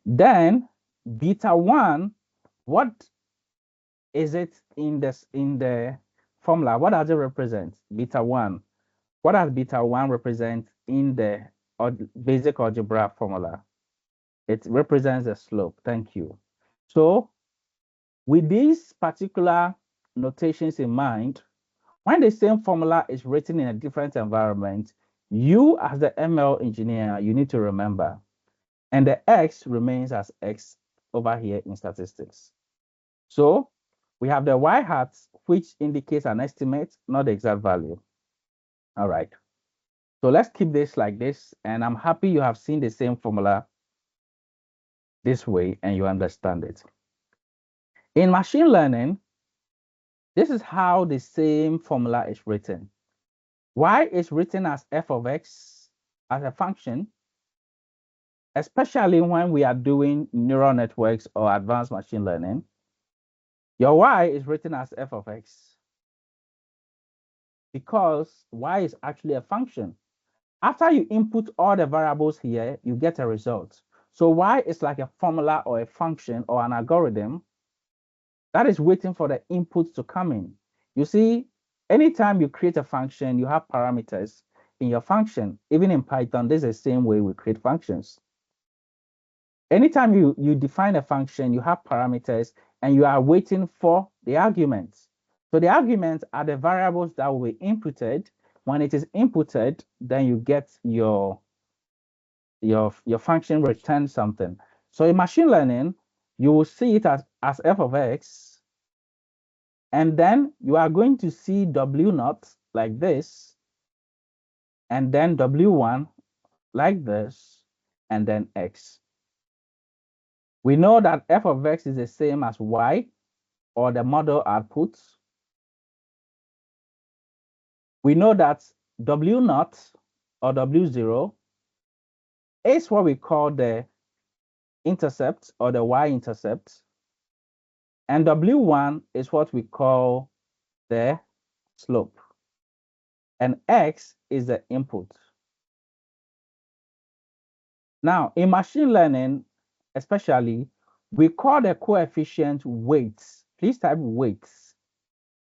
Then beta 1, what is it in the formula? What does it represent? Beta 1. What does beta 1 represent in the basic algebra formula? It represents the slope. Thank you. So with these particular notations in mind, when the same formula is written in a different environment, you as the ML engineer, you need to remember, and the X remains as X over here in statistics. So we have the Y hat, which indicates an estimate, not the exact value. All right. So let's keep this like this, and I'm happy you have seen the same formula this way and you understand it. In machine learning, this is how the same formula is written. Y is written as f of x as a function, especially when we are doing neural networks or advanced machine learning. Your y is written as f of x because y is actually a function. After you input all the variables here, you get a result. So y is like a formula or a function or an algorithm that is waiting for the inputs to come in. You see, anytime you create a function, you have parameters in your function. Even in Python, this is the same way we create functions. Anytime you define a function, you have parameters and you are waiting for the arguments. So the arguments are the variables that will be inputted. When it is inputted, then you get your function return something. So in machine learning, you will see it as f of x, and then you are going to see w0 like this, and then w1 like this, and then x. We know that f of x is the same as y, or the model output. We know that w0 or w0 is what we call the intercept or the y-intercept, and w1 is what we call the slope, and x is the input. Now, in machine learning, especially, we call the coefficient weights. Please type weights.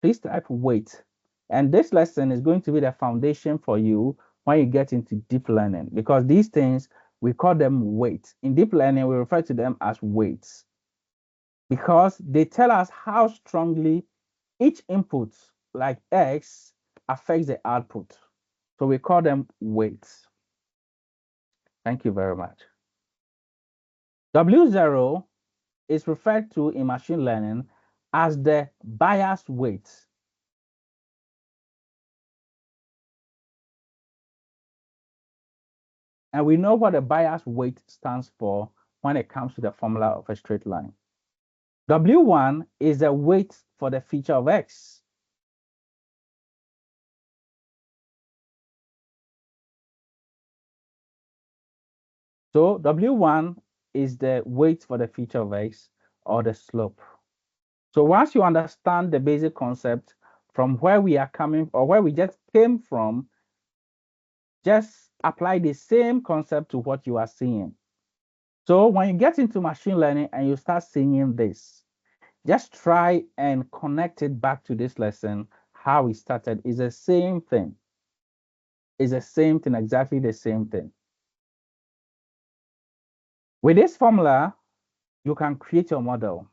Please type weight. And this lesson is going to be the foundation for you when you get into deep learning, because these things, we call them weights. In deep learning, we refer to them as weights because they tell us how strongly each input, like x, affects the output. So we call them weights. Thank you very much. W0 is referred to in machine learning as the bias weight. And we know what the bias weight stands for when it comes to the formula of a straight line. W1 is the weight for the feature of x. So W1 is the weight for the feature of x, or the slope. So once you understand the basic concept from where we are coming, or where we just came from, just apply the same concept to what you are seeing. So when you get into machine learning and you start seeing this, just try and connect it back to this lesson. How we started is the same thing. It's the same thing, exactly the same thing. With this formula, you can create your model.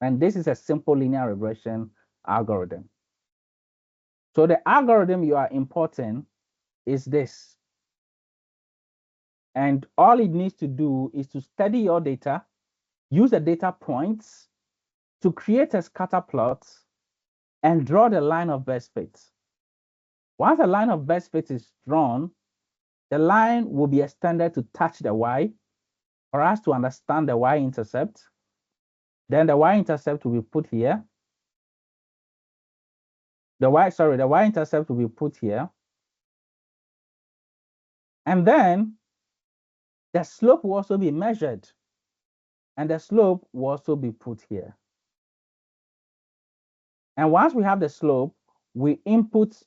And this is a simple linear regression algorithm. So the algorithm you are importing is this. And all it needs to do is to study your data, use the data points to create a scatter plot, and draw the line of best fit. Once the line of best fit is drawn, the line will be extended to touch the y for us to understand the y-intercept. Then the y-intercept will be put here. The y-intercept will be put here. And then the slope will also be measured. And the slope will also be put here. And once we have the slope, we input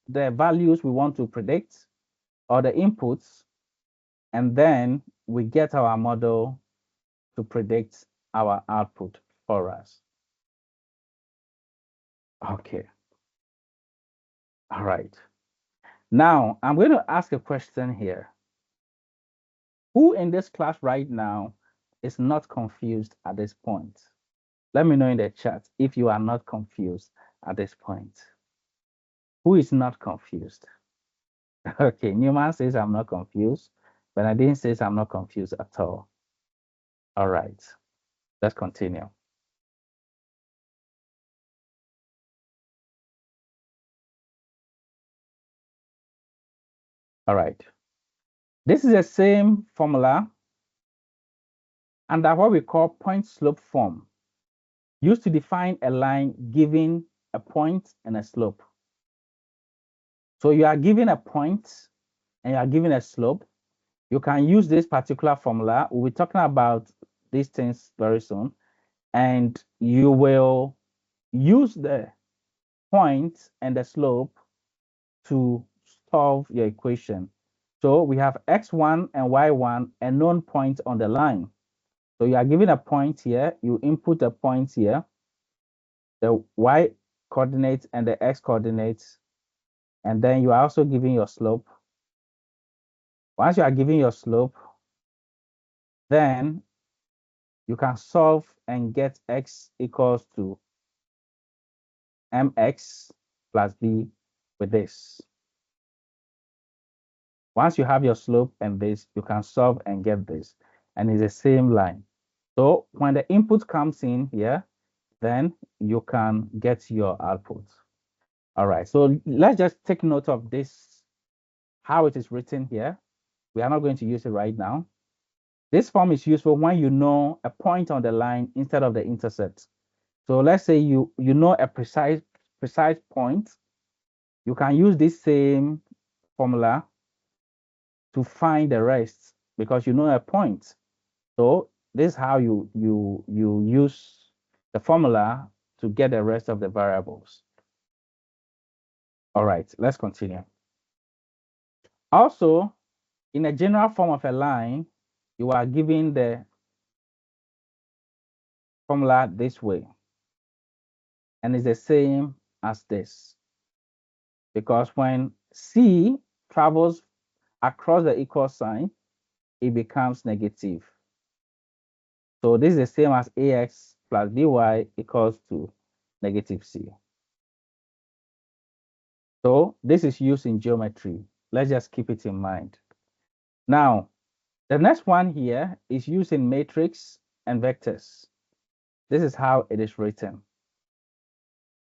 the values we want to predict, or the inputs, and then we get our model to predict our output for us. Okay. All right. Now, I'm going to ask a question here. Who in this class right now is not confused at this point? Let me know in the chat if you are not confused at this point. Who is not confused? Okay, Newman says I'm not confused, but I didn't say I'm not confused at all. All right, let's continue. All right, this is the same formula under what we call point slope form, used to define a line giving a point and a slope. So you are given a point and you are given a slope. You can use this particular formula. We'll be talking about these things very soon. And you will use the point and the slope to solve your equation. So we have x1 and y1, a known point on the line. So you are given a point here, you input a point here. The y coordinates and the x coordinates, and then you are also giving your slope. Once you are giving your slope, then you can solve and get x equals to mx plus b with this. Once you have your slope and this, you can solve and get this, and it's the same line. So when the input comes in here, then you can get your output. All right, so let's just take note of this, how it is written here. We are not going to use it right now. This form is useful when you know a point on the line instead of the intercept. So let's say you know a precise point. You can use this same formula to find the rest because you know a point. So this is how you use the formula to get the rest of the variables. All right, let's continue. Also, in a general form of a line, you are given the formula this way. And it's the same as this. Because when C travels across the equal sign, it becomes negative. So this is the same as AX plus BY equals to negative C. So this is used in geometry. Let's just keep it in mind. Now, the next one here is used in matrix and vectors. This is how it is written.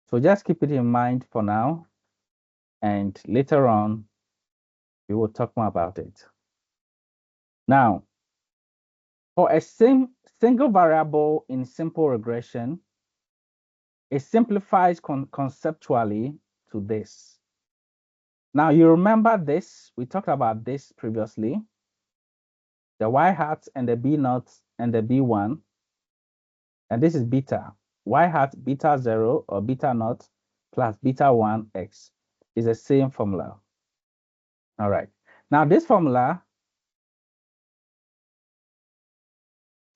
So just keep it in mind for now, and later on, we will talk more about it. Now, for a single variable in simple regression, it simplifies conceptually to this. Now, you remember this, we talked about this previously, the y hat and the b naught and the b1, and this is beta. Y hat beta 0 or beta naught plus beta 1 x is the same formula. All right. Now, this formula,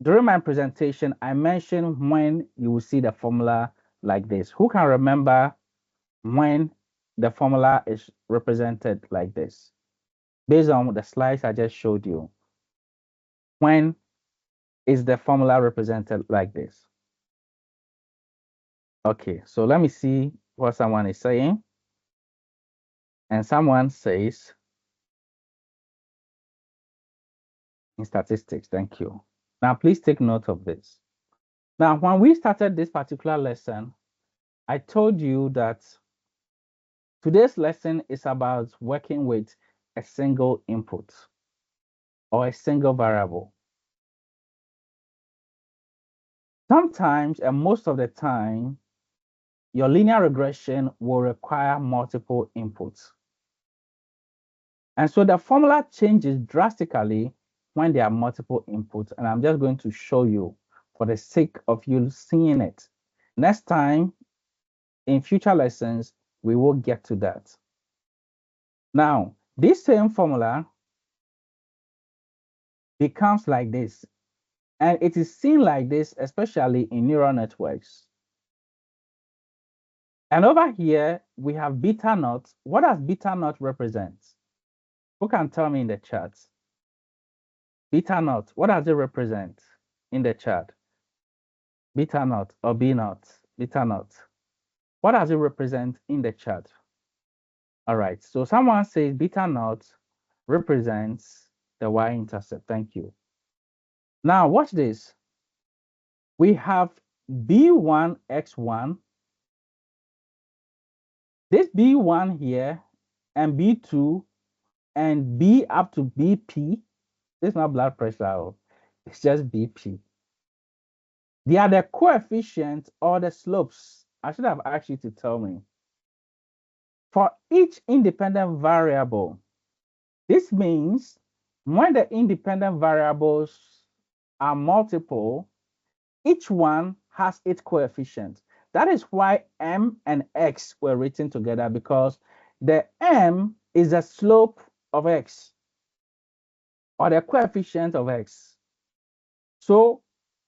during my presentation, I mentioned when you will see the formula like this. Who can remember when the formula is represented like this? Based on the slides I just showed you, when is the formula represented like this? Okay, so let me see what someone is saying. And someone says, in statistics, thank you. Now, please take note of this. Now, when we started this particular lesson, I told you that today's lesson is about working with a single input or a single variable. Sometimes, and most of the time, your linear regression will require multiple inputs. And so the formula changes drastically when there are multiple inputs. And I'm just going to show you for the sake of you seeing it. Next time, in future lessons, we will get to that. Now, this same formula becomes like this. And it is seen like this, especially in neural networks. And over here, we have beta naught. What does beta naught represent? Who can tell me in the chat? Beta naught, what does it represent in the chat? Beta naught or B naught? Beta naught. What does it represent in the chat? All right, so someone says beta naught represents the y-intercept. Thank you. Now, watch this. We have B1, X1. This B1 here and B2 and B up to BP. This is not blood pressure. It's just BP. They are the coefficients or the slopes. I should have asked you to tell me. For each independent variable, this means when the independent variables are multiple, each one has its coefficient. That is why M and X were written together, because the M is the slope of X or the coefficient of X. So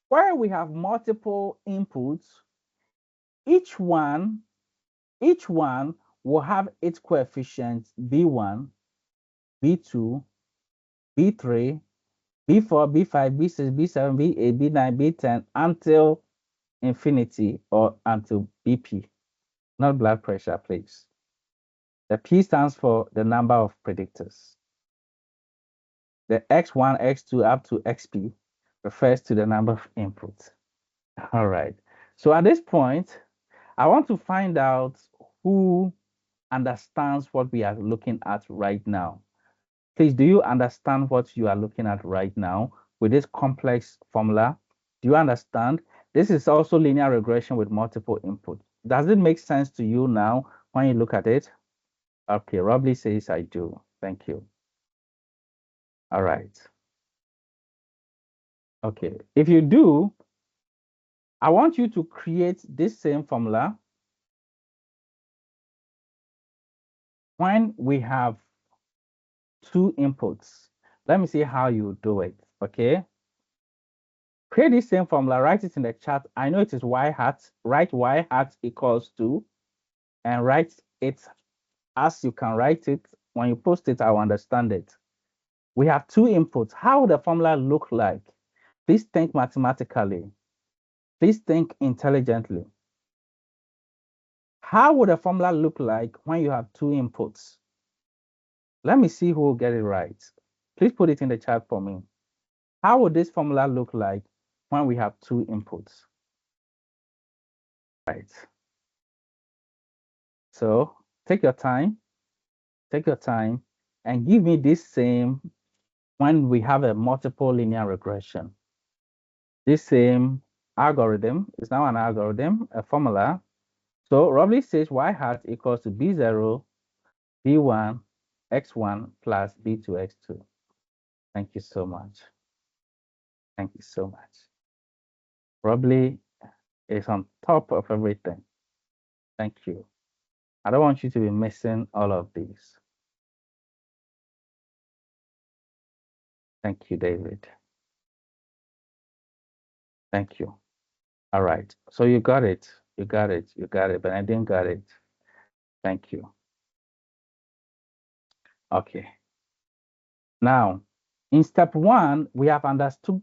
where we have multiple inputs, each one each one will have its coefficients B1, B2, B3, B4, B5, B6, B7, B8, B9, B10 until infinity or until BP. Not blood pressure, please. The P stands for the number of predictors. The X1, X2 up to XP refers to the number of inputs. All right. So at this point, I want to find out who understands what we are looking at right now. Please, do you understand what you are looking at right now with this complex formula? Do you understand? This is also linear regression with multiple inputs. Does it make sense to you now when you look at it? Okay, Robley says I do. Thank you. All right. Okay, if you do, I want you to create this same formula when we have two inputs. Let me see how you do it, okay? Create this same formula, write it in the chat. I know it is y hat, write y hat equals to, and write it as you can write it. When you post it, I'll understand it. We have two inputs. How would the formula look like? Please think mathematically. Please think intelligently. How would a formula look like when you have two inputs? Let me see who will get it right. Please put it in the chat for me. How would this formula look like when we have two inputs? Right. So take your time, and give me this same when we have a multiple linear regression. This same algorithm is now an algorithm, a formula. So Robley says y hat equals to B0, B1, X1 plus B2, X2. Thank you so much. Thank you so much. Robley is on top of everything. Thank you. I don't want you to be missing all of these. Thank you, David. Thank you. All right. So you got it. You got it. You got it. But I didn't got it. Thank you. Okay. Now, in step one, we have understood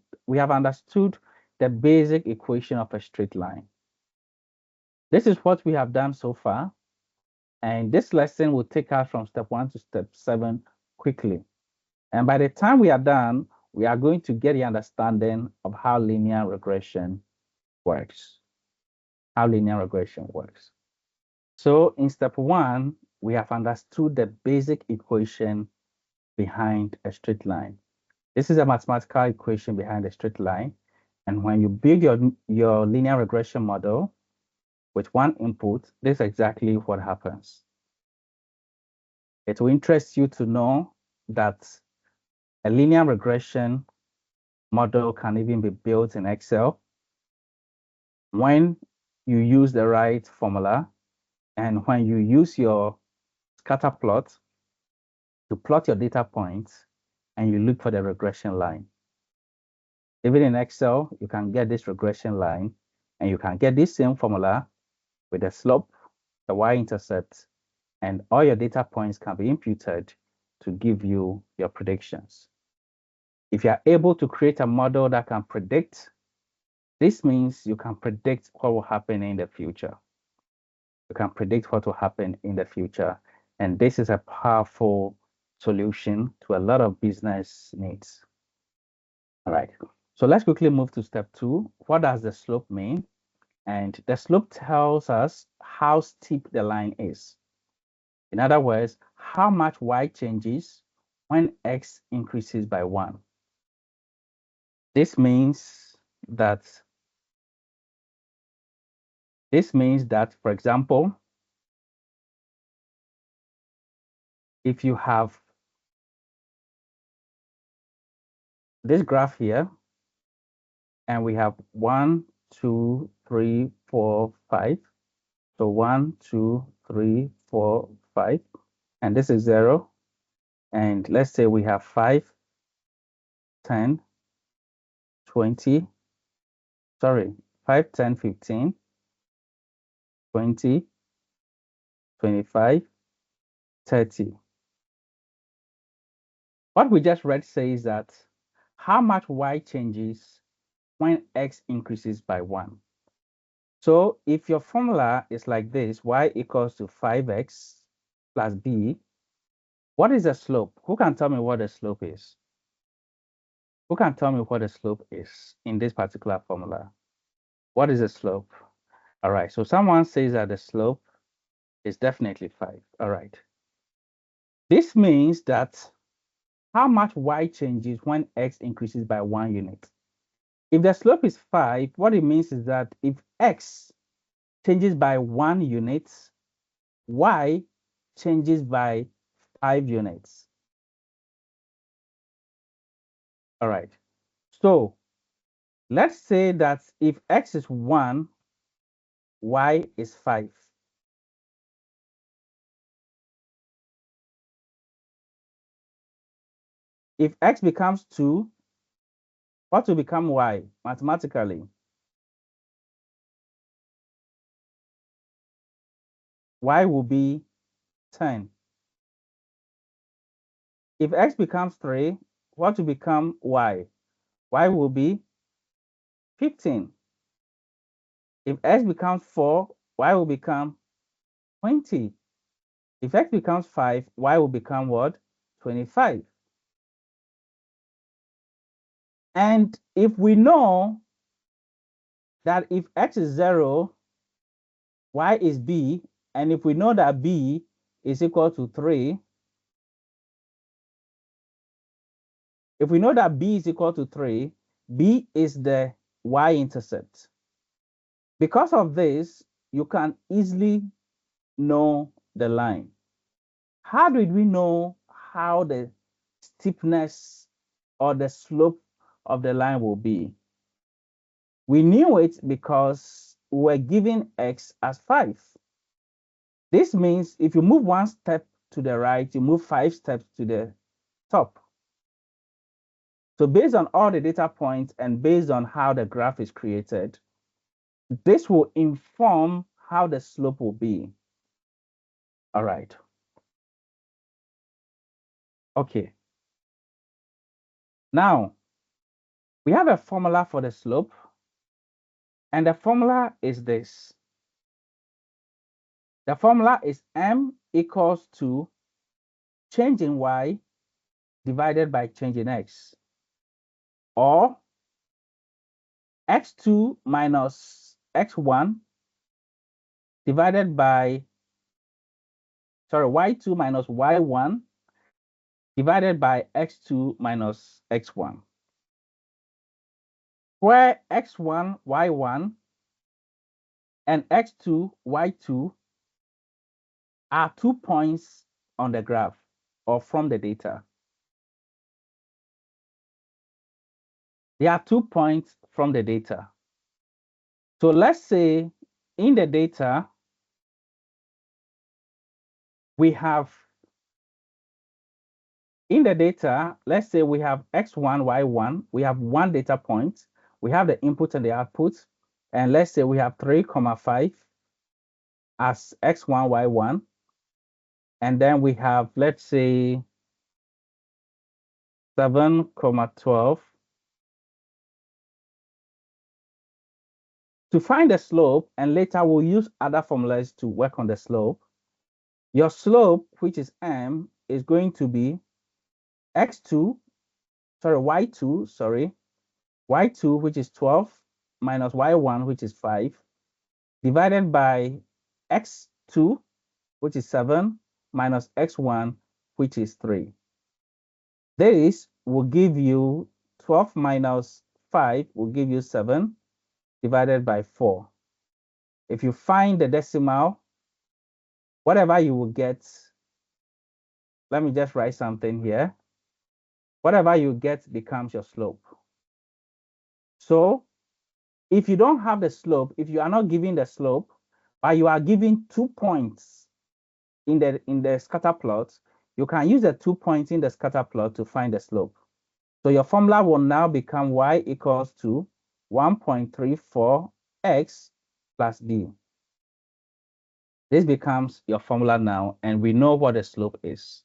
the basic equation of a straight line. This is what we have done so far. And this lesson will take us from step one to step 7 quickly. And by the time we are done, we are going to get the understanding of how linear regression works. How linear regression works. So in step 1, we have understood the basic equation behind a straight line. This is a mathematical equation behind a straight line. And when you build your linear regression model with one input, this is exactly what happens. It will interest you to know that a linear regression model can even be built in Excel when you use the right formula and when you use your scatter plot to plot your data points and you look for the regression line. Even in Excel, you can get this regression line and you can get this same formula with the slope, the y-intercept, and all your data points can be imputed to give you your predictions. If you are able to create a model that can predict, this means you can predict what will happen in the future. You can predict what will happen in the future. And this is a powerful solution to a lot of business needs. All right. So let's quickly move to step 2. What does the slope mean? And the slope tells us how steep the line is. In other words, how much y changes when x increases by 1. This means that, for example, if you have this graph here, and we have 1, 2, 3, 4, 5. So 1, 2, 3, 4, 5, and this is 0. And let's say we have 5, 10, 20, sorry, 5, 10, 15, 20, 25, 30. What we just read says that how much y changes when x increases by 1. So if your formula is like this, y equals to 5x plus b, what is the slope? Who can tell me what the slope is? Who can tell me what the slope is in this particular formula? What is the slope? All right, so someone says that the slope is definitely 5. All right. This means that how much y changes when x increases by 1 unit. If the slope is 5, what it means is that if x changes by 1 unit, y changes by 5 units. All right. So let's say that if x is 1, y is 5. If x becomes 2, what will become y mathematically? Y will be 10. If x becomes 3, what will become y? Y will be 15. If x becomes 4, y will become 20. If x becomes 5, y will become what? 25. And if we know that if x is 0, y is b, and if we know that b is equal to 3, if we know that b is equal to 3, b is the y-intercept. Because of this, you can easily know the line. How did we know how the steepness or the slope of the line will be? We knew it because we were given x as 5. This means if you move 1 step to the right, you move 5 steps to the top. So based on all the data points and based on how the graph is created, this will inform how the slope will be. All right. Okay. Now, we have a formula for the slope, and the formula is this. The formula is m equals to change in y divided by change in x, or x2 minus x1 divided by, y2 minus y1 divided by x2 minus x1, where x1, y1 and x2, y2 are 2 points on the graph or from the data. They are 2 points from the data. So let's say in the data, let's say we have x1, y1, we have 1 data point, we have the input and the output, and let's say we have 3, 5 as x1, y1, and then we have, let's say, 7, 12. To find the slope, and later we'll use other formulas to work on the slope, your slope, which is m, is going to be y2, y2, which is 12, minus y1, which is 5, divided by x2, which is 7, minus x1, which is 3. This will give you 12 minus 5 will give you 7 divided by 4. If you find the decimal, whatever you will get, let me just write something here. Whatever you get becomes your slope. So if you don't have the slope, if you are not giving the slope, but you are giving 2 points in the scatter plot, you can use the 2 points in the scatter plot to find the slope. So your formula will now become y equals to 1.34x plus b. This becomes your formula now, and we know what the slope is.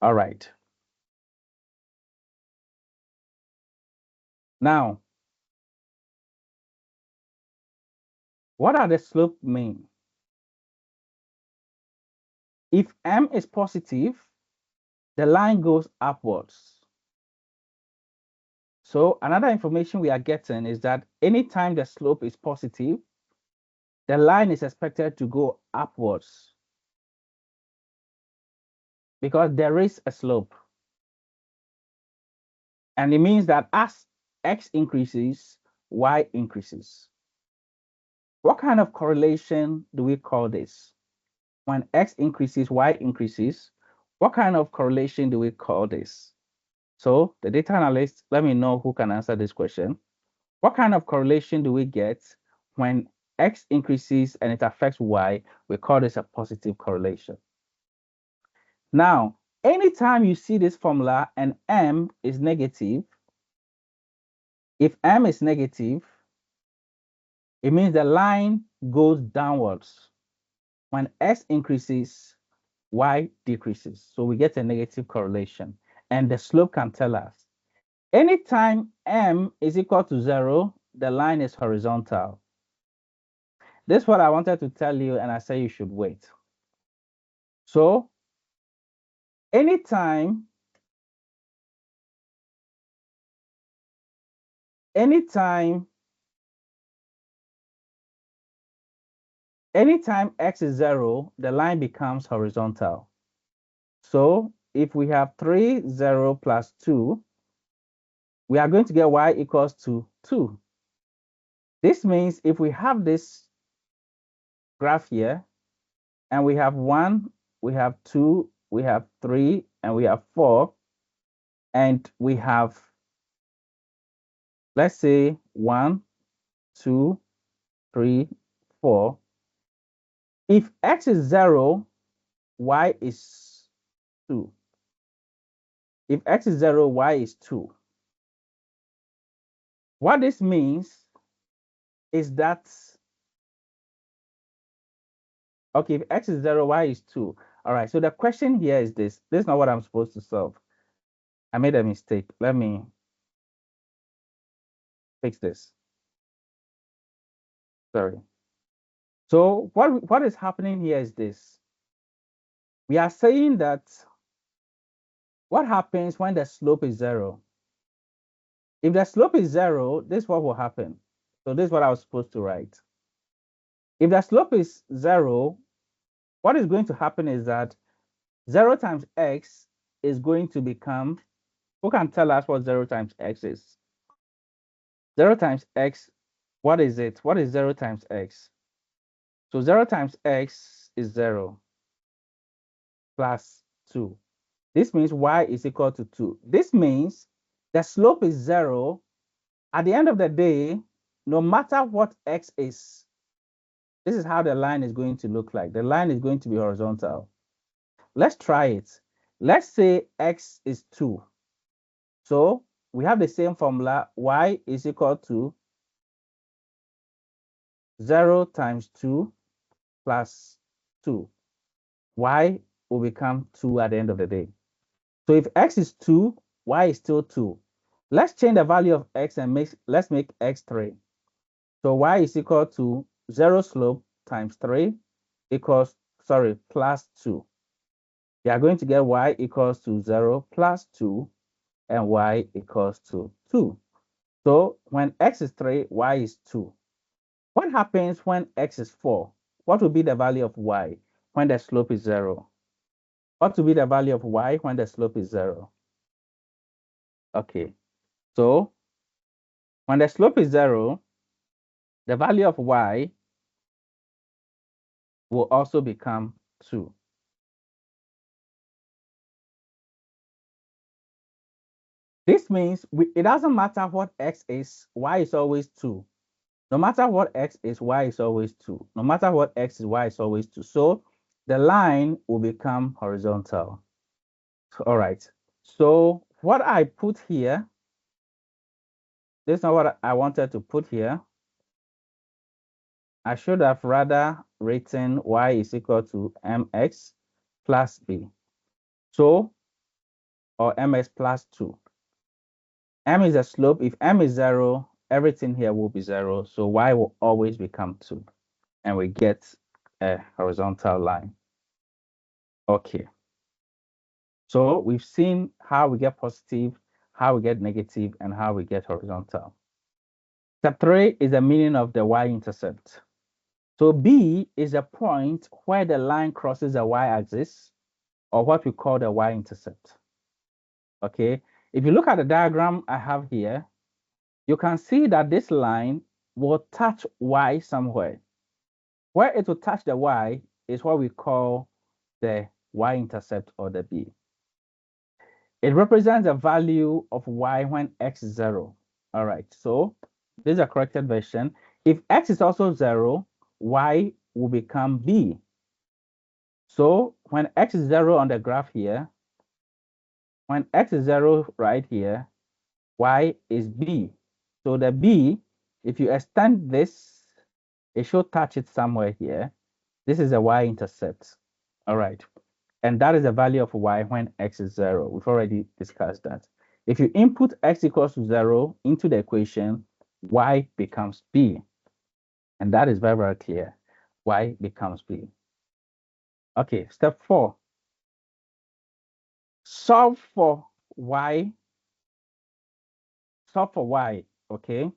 All right. Now, what does the slope mean? If m is positive, the line goes upwards. So another information we are getting is that anytime the slope is positive, the line is expected to go upwards because there is a slope. And it means that as x increases, y increases. What kind of correlation do we call this? When x increases, y increases, what kind of correlation do we call this? So the data analyst, let me know who can answer this question. What kind of correlation do we get when x increases and it affects y? We call this a positive correlation. Now, anytime you see this formula and m is negative, if m is negative, it means the line goes downwards. When x increases, y decreases. So we get a negative correlation. And the slope can tell us. Anytime m is equal to 0, the line is horizontal. This is what I wanted to tell you, and I say you should wait. So anytime x is 0, the line becomes horizontal. So if we have 3, 0 plus 2, we are going to get y equals to 2. This means if we have this graph here, and we have 1, we have 2, we have 3, and we have 4, and we have, let's say, 1, 2, 3, 4. If x is 0, y is 2. If x is 0, y is 2. What this means is that, okay, if x is 0, y is 2. All right, so the question here is this. This is not what I'm supposed to solve. I made a mistake. Let me fix this. Sorry. So what is happening here is this. We are saying that what happens when the slope is 0? If the slope is 0, this is what will happen. So this is what I was supposed to write. If the slope is 0, what is going to happen is that 0 times x is going to become, who can tell us what 0 times x is? 0 times x, what is it? What is 0 times x? So 0 times x is 0 plus 2. This means y is equal to 2. This means the slope is 0. At the end of the day, no matter what x is, this is how the line is going to look like. The line is going to be horizontal. Let's try it. Let's say x is 2. So we have the same formula. Y is equal to 0 times 2 plus 2. Y will become 2 at the end of the day. So if x is 2, y is still 2. Let's change the value of x and let's make x 3. So y is equal to 0 slope times 3 equals, plus 2. We are going to get y equals to 0 plus 2 and y equals to 2. So when x is 3, y is 2. What happens when x is 4? What will be the value of y when the slope is 0? What will be the value of y when the slope is 0? Okay, so when the slope is 0, the value of y will also become 2. This means it doesn't matter what x is, y is always 2. No matter what x is, y is always 2. No matter what x is, y is always 2. So the line will become horizontal. All right. So what I put here, this is not what I wanted to put here. I should have rather written y is equal to mx plus b. So, or mx plus 2. M is a slope. If m is 0, everything here will be 0. So y will always become 2. And we get a horizontal line. Okay. So we've seen how we get positive, how we get negative, and how we get horizontal. Step 3 is the meaning of the y-intercept. So B is a point where the line crosses the y-axis, or what we call the y-intercept. Okay, if you look at the diagram I have here, you can see that this line will touch y somewhere. Where it will touch the y is what we call the y-intercept, or the B. It represents the value of y when x is 0. All right, so this is a corrected version. If x is also 0, y will become b. So when x is 0 on the graph here, when x is 0 right here, y is b. So the b, if you extend this, it should touch it somewhere here. This is a y-intercept. All right. And that is the value of y when x is 0. We've already discussed that. If you input x equals to 0 into the equation, y becomes b. And that is very, very clear. Y becomes b. Okay, step 4. Solve for y. Solve for y, okay?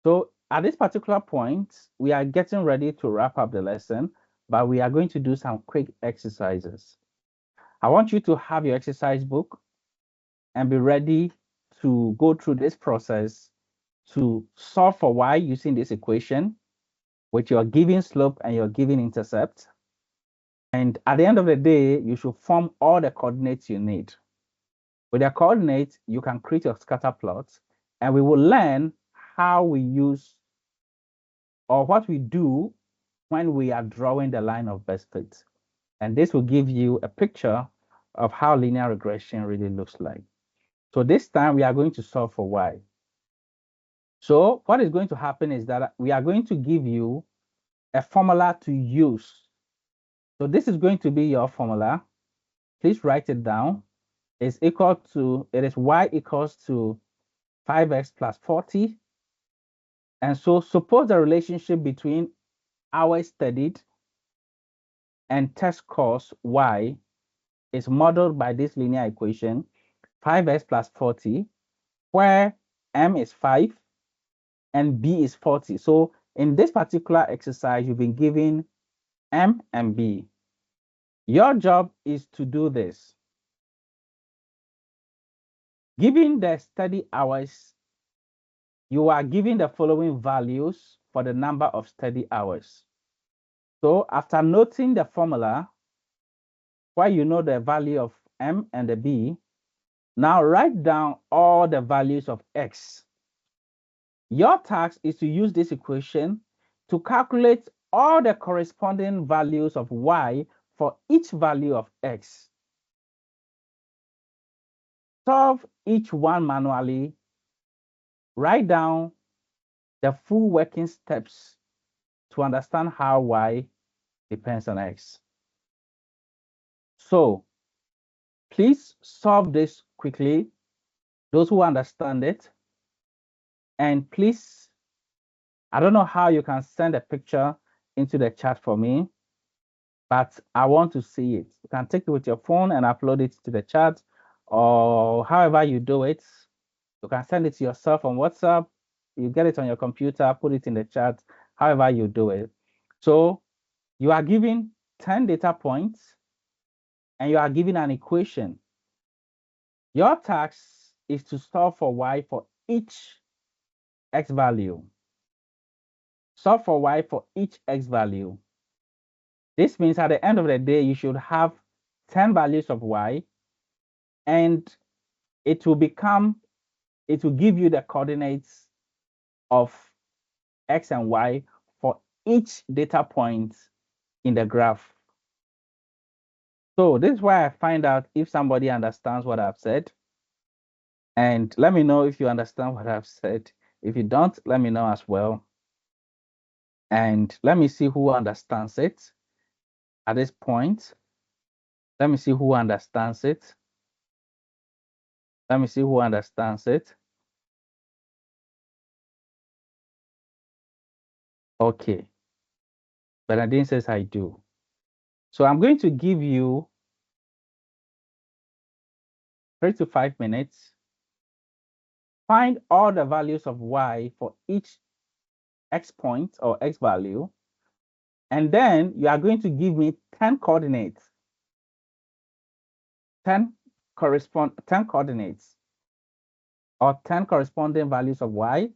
So at this particular point, we are getting ready to wrap up the lesson, but we are going to do some quick exercises. I want you to have your exercise book and be ready to go through this process to solve for y using this equation with your given slope and your given intercept. And at the end of the day, you should form all the coordinates you need. With the coordinates, you can create your scatter plots, and we will learn how we use or what we do when we are drawing the line of best fit. And this will give you a picture of how linear regression really looks like. So this time we are going to solve for y. So what is going to happen is that we are going to give you a formula to use. So this is going to be your formula. Please write it down. It is y equals to 5x plus 40. And so suppose the relationship between hours studied and test course y is modeled by this linear equation, 5x plus 40, where m is 5 and b is 40. So in this particular exercise, you've been given m and b. Your job is to do this. Given the study hours, you are given the following values for the number of study hours. So after noting the formula, where you know the value of m and the b, now write down all the values of x. Your task is to use this equation to calculate all the corresponding values of y for each value of x. Solve each one manually. Write down the full working steps to understand how y depends on x. So please solve this quickly, those who understand it. And please, I don't know how you can send a picture into the chat for me, but I want to see it. You can take it with your phone and upload it to the chat, or however you do it. You can send it to yourself on WhatsApp. You get it on your computer, put it in the chat, however you do it. So you are given 10 data points and you are given an equation. Your task is to solve for y for each x value. Solve for y for each x value. This means at the end of the day, you should have 10 values of y, and it will give you the coordinates of x and y for each data point in the graph. So this is why I find out if somebody understands what I've said. And let me know if you understand what I've said. If you don't, let me know as well. And let me see who understands it at this point. Let me see who understands it. Let me see who understands it. Okay. Bernadine says I do. So I'm going to give you 3 to 5 minutes. Find all the values of y for each x point or x value. And then you are going to give me 10 coordinates. 10 coordinates or 10 corresponding values of y,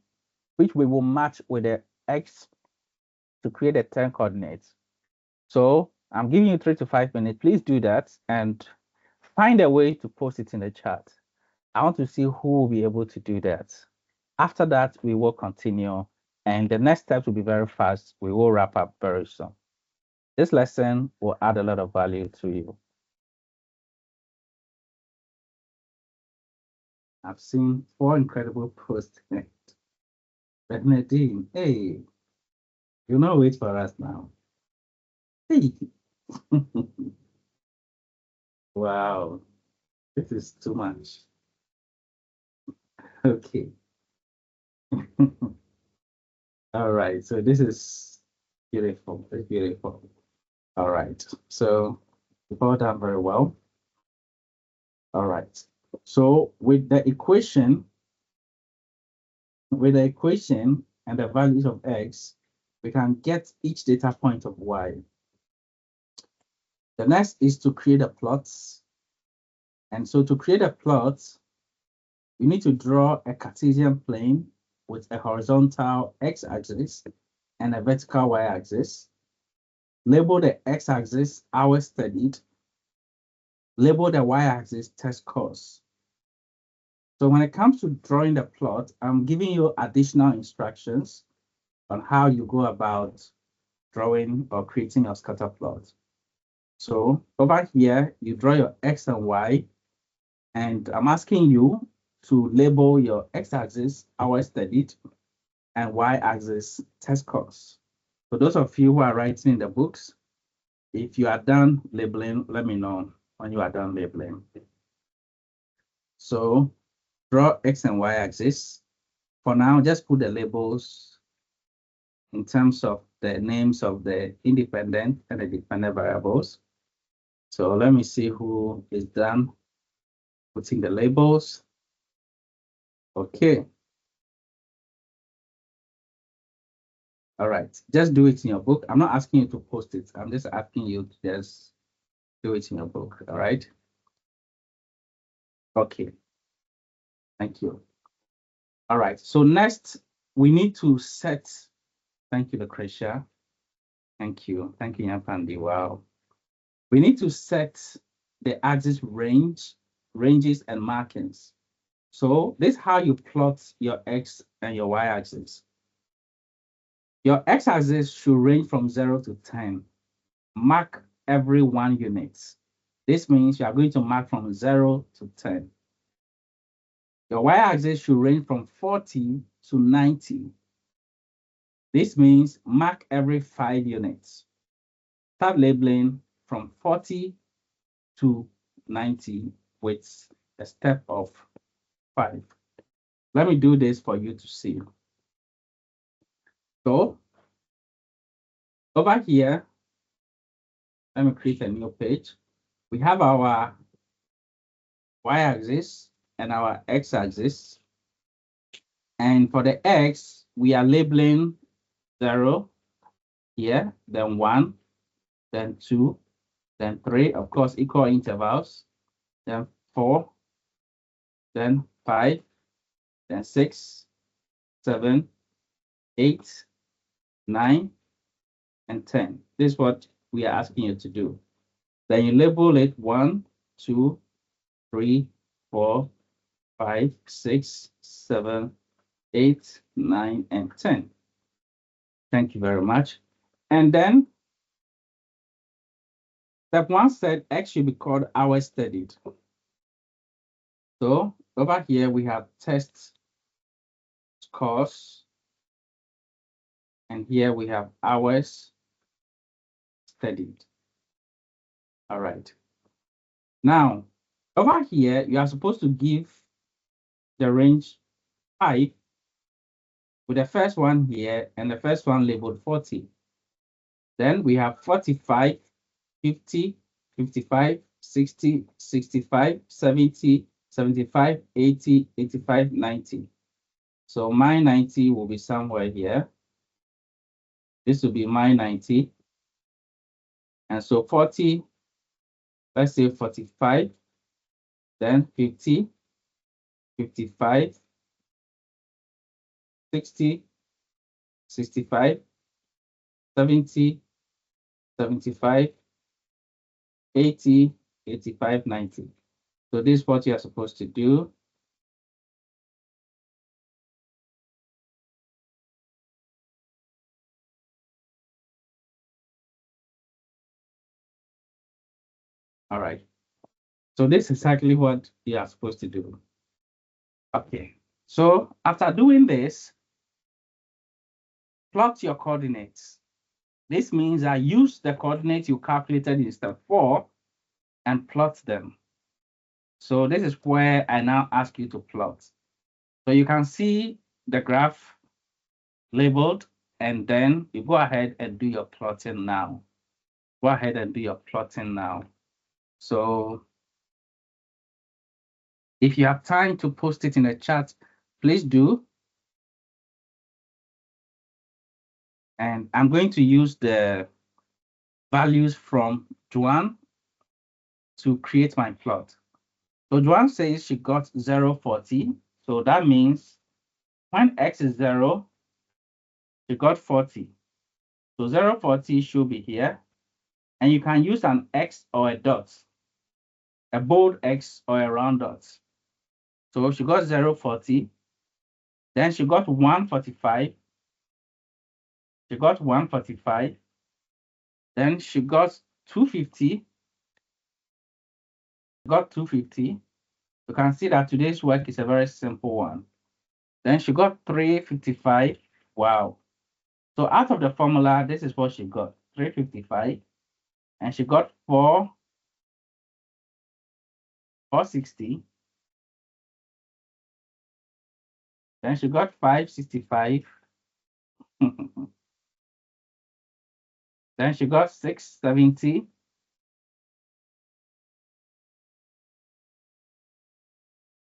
which we will match with the x to create the 10 coordinates. So I'm giving you 3 to 5 minutes. Please do that and find a way to post it in the chat. I want to see who will be able to do that. After that, we will continue. And the next steps will be very fast. We will wrap up very soon. This lesson will add a lot of value to you. I've seen 4 incredible posts. Bernadine, hey, you know, wait for us now. Hey. Wow, this is too much. Okay. All right, so this is beautiful. It's beautiful. All right, so you've all done very well. All right, so with the equation and the values of x, we can get each data point of y. The next is to create a plot. And so to create a plot, you need to draw a Cartesian plane with a horizontal x-axis and a vertical y-axis. Label the x-axis hours studied. Label the y-axis test course. So when it comes to drawing the plot, I'm giving you additional instructions on how you go about drawing or creating your scatter plot. So over here, you draw your x and y, and I'm asking you to label your x-axis hours studied and y-axis test course. For those of you who are writing in the books, if you are done labeling, let me know when you are done labeling. So draw x and y axis. For now, just put the labels in terms of the names of the independent and the dependent variables. So let me see who is done putting the labels. Okay. All right, just do it in your book. I'm not asking you to post it. I'm just asking you to just do it in your book. All right. Okay. Thank you. All right. So next, we need to set. Thank you, Lucretia. Thank you. Thank you, Yampandi. Wow. We need to set the axis ranges, and markings. So this is how you plot your x and your y axis. Your x axis should range from 0 to 10. Mark every 1 unit. This means you are going to mark from 0 to 10. Your y-axis should range from 40 to 90. This means mark every 5 units. Start labeling from 40 to 90 with a step of 5. Let me do this for you to see. So over here, let me create a new page. We have our y-axis and our x-axis. And for the x, we are labeling 0 here, then 1, then 2, then 3, of course, equal intervals, then 4, then 5, then 6, 7, 8, 9, and 10. This is what we are asking you to do. Then you label it 1, 2, 3, 4, 5, 6, 7, 8, 9, and 10. Thank you very much. And then step 1 said X should be called hours studied. So over here we have test course And here we have hours studied. All right. Now, over here, you are supposed to give the range 5 with the first one here and the first one labeled 40. Then we have 45, 50, 55, 60, 65, 70, 75, 80, 85, 90. So my 90 will be somewhere here. This will be my 90. And so 40, let's say 45, then 50, 55, 60, 65, 70, 75, 80, 85, 90. So this is what you are supposed to do. All right. So this is exactly what you are supposed to do. Okay. So after doing this, plot your coordinates. This means I use the coordinates you calculated in step 4 and plot them. So this is where I now ask you to plot. So you can see the graph labeled, and then you go ahead and do your plotting now. Go ahead and do your plotting now. So if you have time to post it in the chat, please do. And I'm going to use the values from Joanne to create my plot. So Joanne says she got 0, 40. So that means when x is 0, she got 40. So 0, 40 should be here. And you can use an X or a dot, a bold X or a round dot. So she got 0, 40. Then she got 145. She got 145. Then she got 250. Got 250. You can see that today's work is a very simple one. Then she got 355. Wow. So out of the formula, this is what she got, 355. And she got 460. Then she got 565. Then she got 670.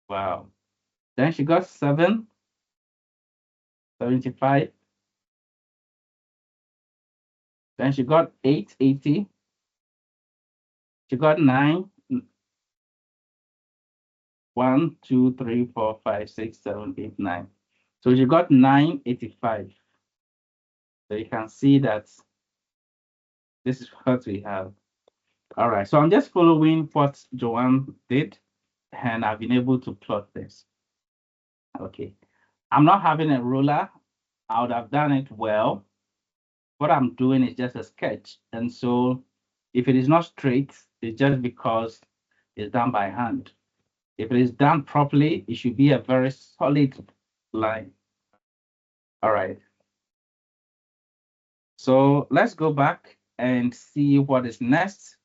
Wow. Then she got 775. Then she got 880. She got 9. 1, 2, 3, 4, 5, 6, 7, 8, 9. So she got 985. So you can see that this is what we have. All right, so I'm just following what Joanne did, and I've been able to plot this. Okay, I'm not having a ruler. I would have done it well. What I'm doing is just a sketch. And so if it is not straight, it's just because it's done by hand. If it is done properly, it should be a very solid line. All right. So let's go back and see what is next.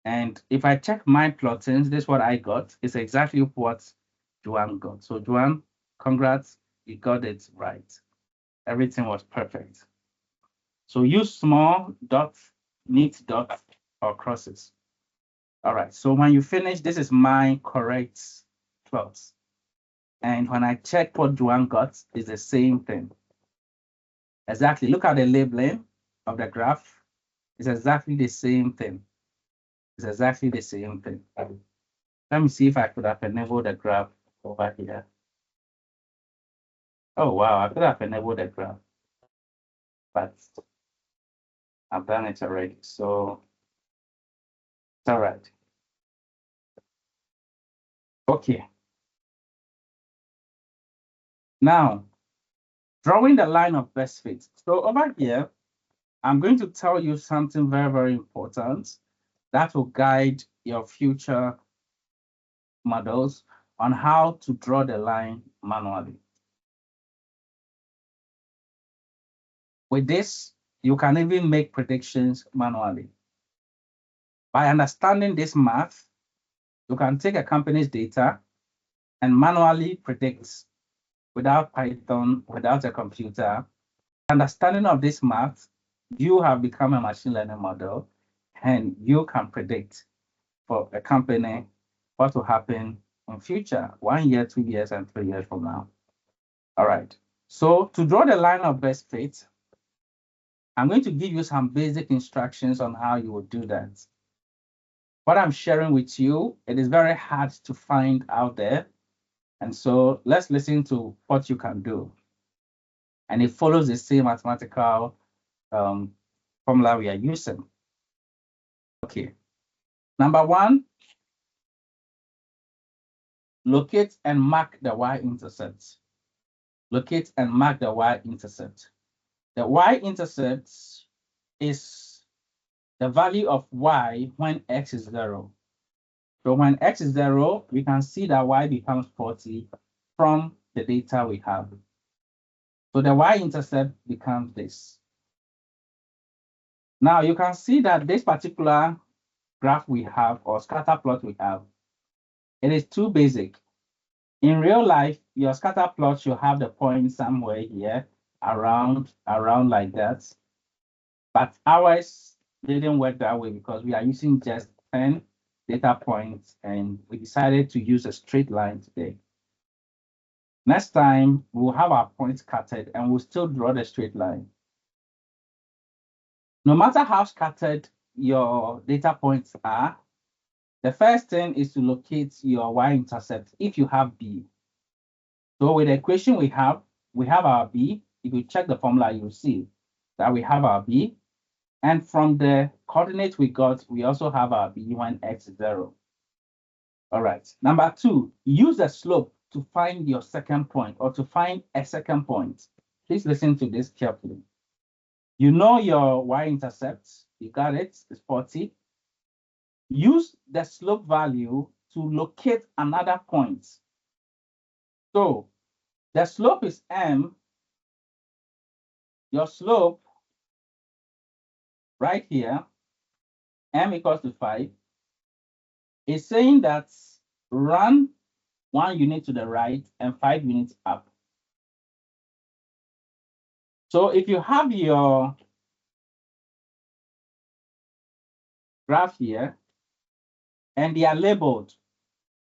And if I check my plottings, this is what I got. It's exactly what Joanne got. So Joanne, congrats, you got it right. Everything was perfect. So use small dots, neat dots, or crosses. All right, so when you finish, this is my correct plot. And when I check what Joanne got, it's the same thing. Exactly, look at the labeling of the graph. It's exactly the same thing. It's exactly the same thing. Let me see if I could have enabled the graph over here. Oh, wow, I could have enabled the graph, but I've done it already, so it's all right. Okay. Now, drawing the line of best fit. So over here, I'm going to tell you something very, very important that will guide your future models on how to draw the line manually. With this, you can even make predictions manually. By understanding this math, you can take a company's data and manually predict without Python, without a computer. Understanding of this math, you have become a machine learning model, and you can predict for a company what will happen in future, 1 year, 2 years, and 3 years from now. All right. So to draw the line of best fit, I'm going to give you some basic instructions on how you would do that. What I'm sharing with you, it is very hard to find out there. And so let's listen to what you can do. And it follows the same mathematical formula we are using. Okay. Number one, locate and mark the y-intercept. Locate and mark the y-intercept. The y-intercept is the value of y when x is 0. So when x is 0, we can see that y becomes 40 from the data we have. So the y-intercept becomes this. Now you can see that this particular graph we have, or scatter plot we have, it is too basic. In real life, your scatter plot should have the point somewhere here, around like that. But ours didn't work that way because we are using just 10 data points, and we decided to use a straight line today. Next time, we'll have our points scattered and we'll still draw the straight line. No matter how scattered your data points are, the first thing is to locate your y-intercept if you have B. So with the equation we have our B. If you check the formula, you'll see that we have our B. And from the coordinate we got, we also have our B when x is 0. All right. Number two, use the slope to find your second point, or to find a second point. Please listen to this carefully. You know your y-intercept, you got it, it's 40. Use the slope value to locate another point. So the slope is m. Your slope right here, m equals to 5, is saying that run 1 unit to the right and 5 units up. So if you have your graph here and they are labeled,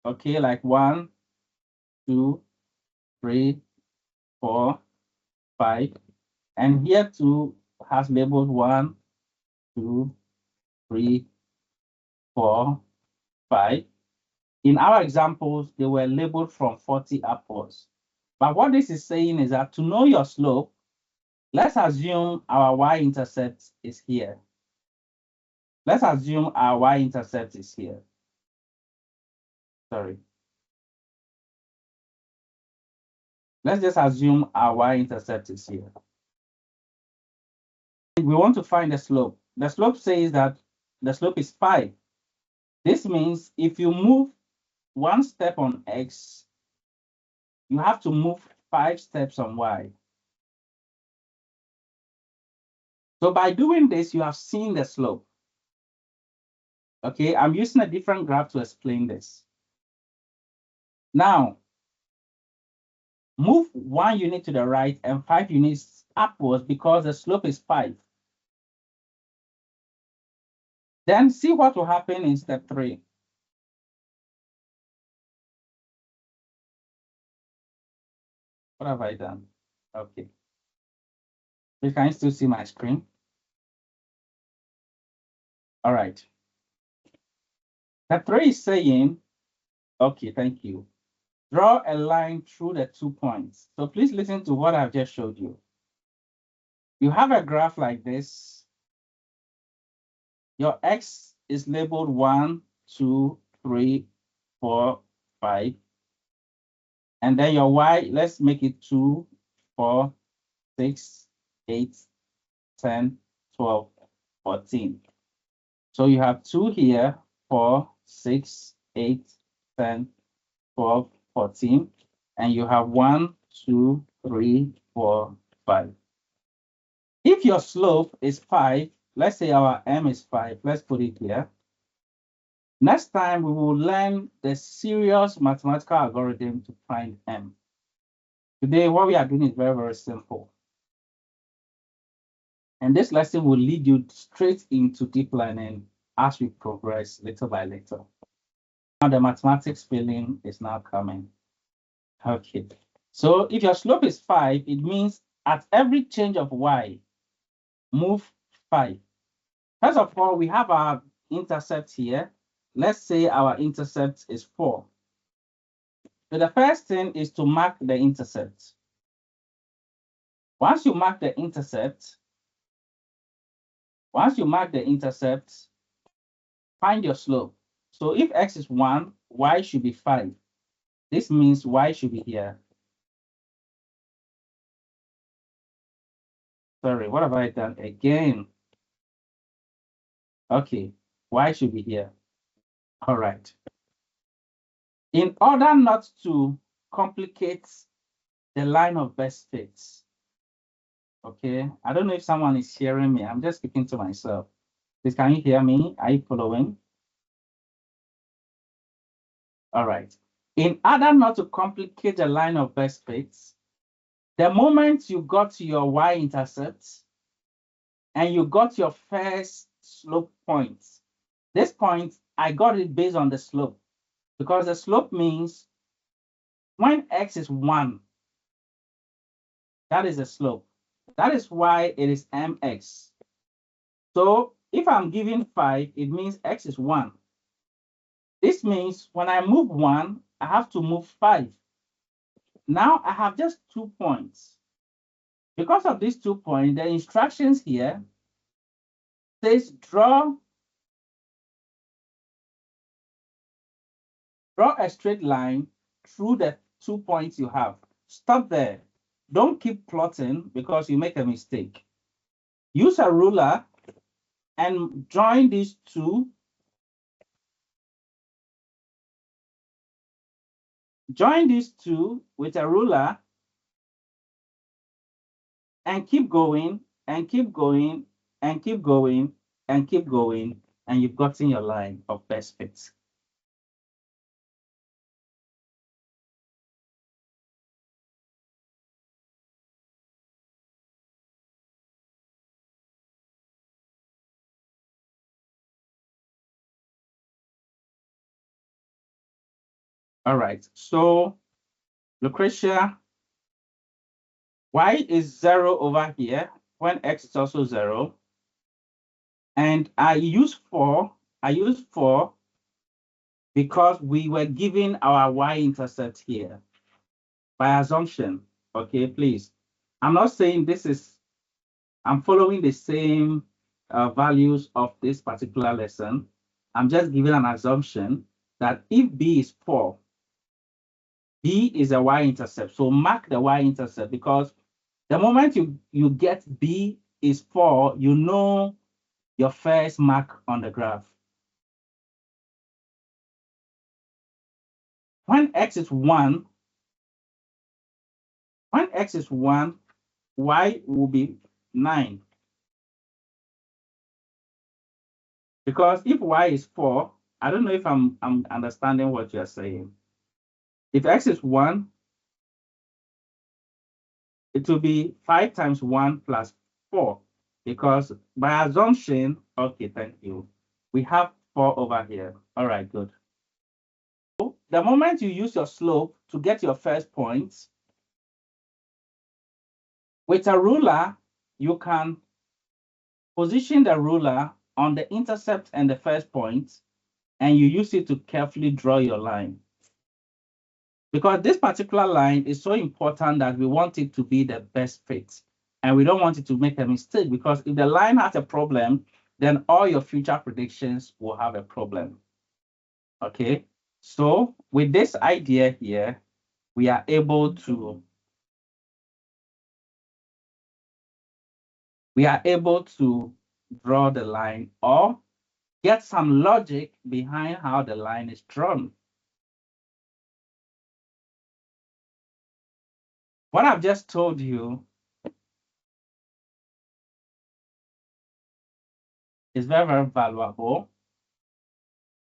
okay, like 1, 2, 3, 4, 5, and here 2 has labeled 1, 2, 3, 4, 5. In our examples, they were labeled from 40 upwards. But what this is saying is that to know your slope, let's assume our y-intercept is here. Let's assume our y-intercept is here. Sorry. Let's just assume our y-intercept is here. We want to find the slope. The slope says that the slope is 5. This means if you move 1 step on x, you have to move 5 steps on y. So by doing this, you have seen the slope. Okay, I'm using a different graph to explain this. Now, move 1 unit to the right and 5 units upwards because the slope is 5. Then see what will happen in step 3. What have I done? Okay. You can still see my screen. All right. Step 3 is saying, okay, thank you. Draw a line through the 2 points. So please listen to what I've just showed you. You have a graph like this. Your x is labeled 1, 2, 3, 4, 5. And then your y, let's make it 2, 4, 6, 8, 10, 12, 14. So you have 2 here, 4, 6, 8, 10, 12, 14. And you have 1, 2, 3, 4, 5. If your slope is 5, let's say our m is 5, let's put it here. Next time, we will learn the serious mathematical algorithm to find m. Today, what we are doing is very, very simple. And this lesson will lead you straight into deep learning as we progress little by little. Now, the mathematics feeling is now coming. Okay. So if your slope is 5, it means at every change of y, move 5. First of all, we have our intercept here. Let's say our intercept is 4. So the first thing is to mark the intercept. Once you mark the intercept, find your slope. So if x is 1, y should be 5. This means y should be here. Sorry, what have I done again? Okay, y should be here. All right. In order not to complicate the line of best fits, okay, I don't know if someone is hearing me. I'm just speaking to myself. Please, can you hear me? Are you following? All right. In order not to complicate the line of best fits, the moment you got to your y-intercept and you got your first slope point, this point, I got it based on the slope, because the slope means when x is 1, that is the slope. That is why it is mx. So if I'm giving 5, it means x is 1. This means when I move 1, I have to move 5. Now I have just 2 points. Because of these 2 points, the instructions here says draw a straight line through the 2 points you have. Stop there. Don't keep plotting because you make a mistake. Use a ruler and join these two. Join these two with a ruler and keep going and keep going and keep going and keep going, and you've gotten your line of best fits. All right, so Lucretia, y is 0 over here when x is also 0. And I use 4 because we were given our y-intercept here by assumption. Okay, please. I'm not saying this is, I'm following the same values of this particular lesson. I'm just giving an assumption that if b is 4, b is a y-intercept. So mark the y-intercept, because the moment you get b is 4, you know your first mark on the graph. When x is 1, y will be 9. Because if y is 4, I don't know if I'm understanding what you're saying. If x is 1, it will be 5 times 1 plus 4. Because by assumption, okay, thank you. We have 4 over here. All right, good. So the moment you use your slope to get your first point, with a ruler, you can position the ruler on the intercept and the first point, and you use it to carefully draw your line. Because this particular line is so important that we want it to be the best fit. And we don't want it to make a mistake, because if the line has a problem, then all your future predictions will have a problem. Okay, so with this idea here, we are able to draw the line or get some logic behind how the line is drawn. What I've just told you is very, very valuable,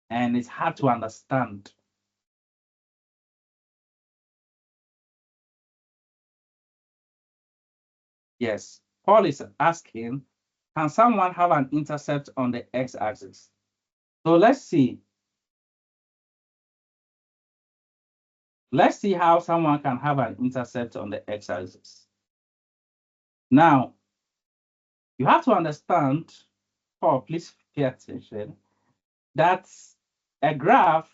and it's hard to understand. Yes, Paul is asking, can someone have an intercept on the x-axis? So let's see. Let's see how someone can have an intercept on the x-axis. Now, you have to understand, Paul, please pay attention, that a graph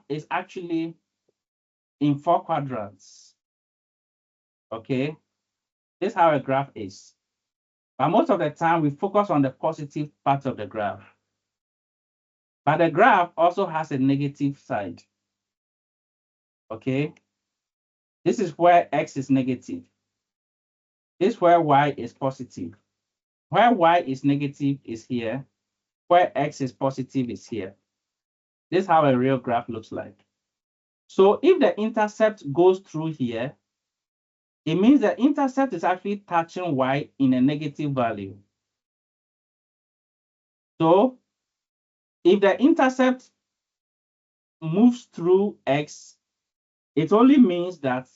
is actually in 4 quadrants. Okay, this is how a graph is. But most of the time, we focus on the positive part of the graph. But the graph also has a negative side. Okay, this is where x is negative. This is where y is positive. Where y is negative is here. Where x is positive is here. This is how a real graph looks like. So if the intercept goes through here, it means the intercept is actually touching y in a negative value. So if the intercept moves through x, it only means that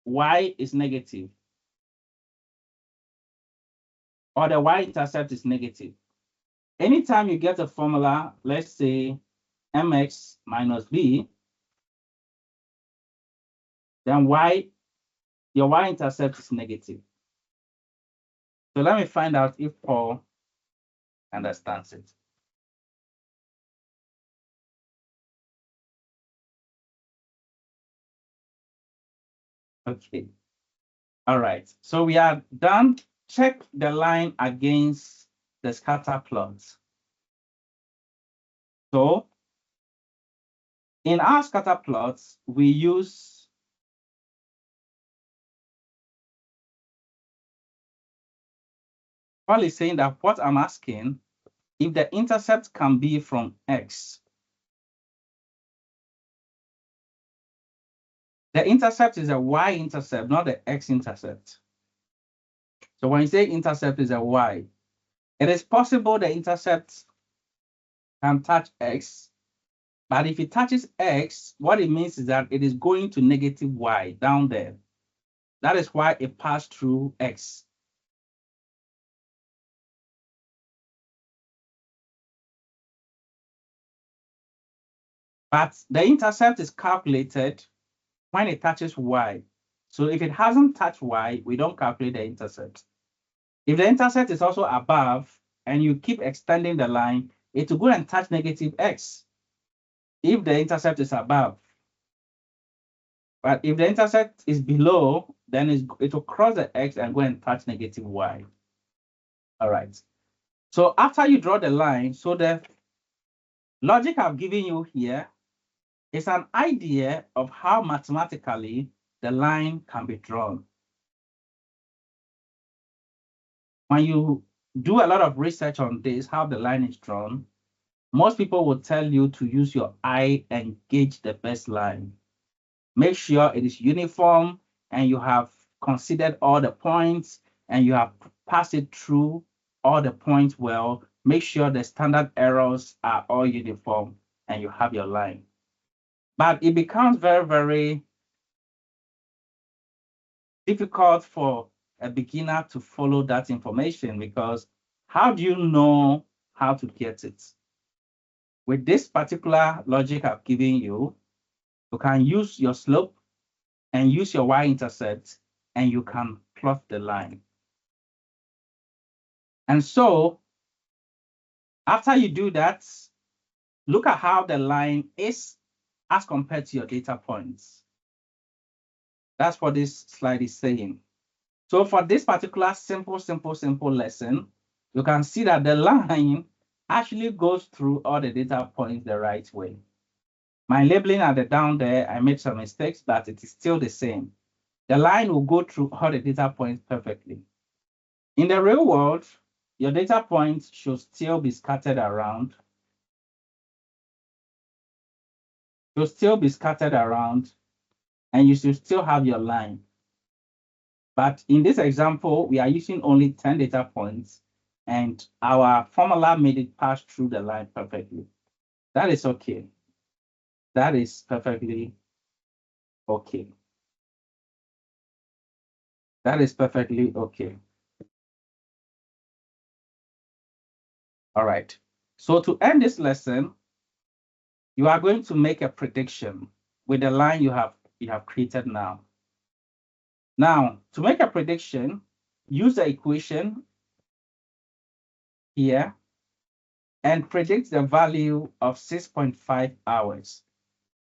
y is negative, or the y-intercept is negative. Anytime you get a formula, let's say mx minus b, then your y-intercept is negative. So let me find out if Paul understands it. Okay. All right. So we are done. Check the line against the scatter plot. So in our scatter plots, we use Paul is saying that what I'm asking, if the intercept can be from x, the intercept is a y-intercept, not the x-intercept. So when you say intercept is a y, it is possible the intercept can touch x, but if it touches x, what it means is that it is going to negative y down there. That is why it passed through x. But the intercept is calculated when it touches y. So if it hasn't touched y, we don't calculate the intercept. If the intercept is also above and you keep extending the line, it will go and touch negative x if the intercept is above. But if the intercept is below, then it will cross the x and go and touch negative y. All right. So after you draw the line, so the logic I've given you here is an idea of how mathematically the line can be drawn. When you do a lot of research on this, how the line is drawn, most people will tell you to use your eye and gauge the best line. Make sure it is uniform and you have considered all the points and you have passed it through all the points well. Make sure the standard errors are all uniform and you have your line. But it becomes very, very difficult for a beginner to follow that information because how do you know how to get it? With this particular logic I've given you, you can use your slope and use your y-intercept and you can plot the line. And so after you do that, look at how the line is as compared to your data points. That's what this slide is saying. So for this particular simple lesson, you can see that the line actually goes through all the data points the right way. My labeling at the down there, I made some mistakes, but it is still the same. The line will go through all the data points perfectly. In the real world, your data points should still be scattered around. Should still be scattered around, and you should still have your line. But in this example, we are using only 10 data points, and our formula made it pass through the line perfectly. That is okay. That is perfectly okay. That is perfectly okay. All right. So to end this lesson, you are going to make a prediction with the line you have created now. Now, to make a prediction, use the equation here and predict the value of 6.5 hours.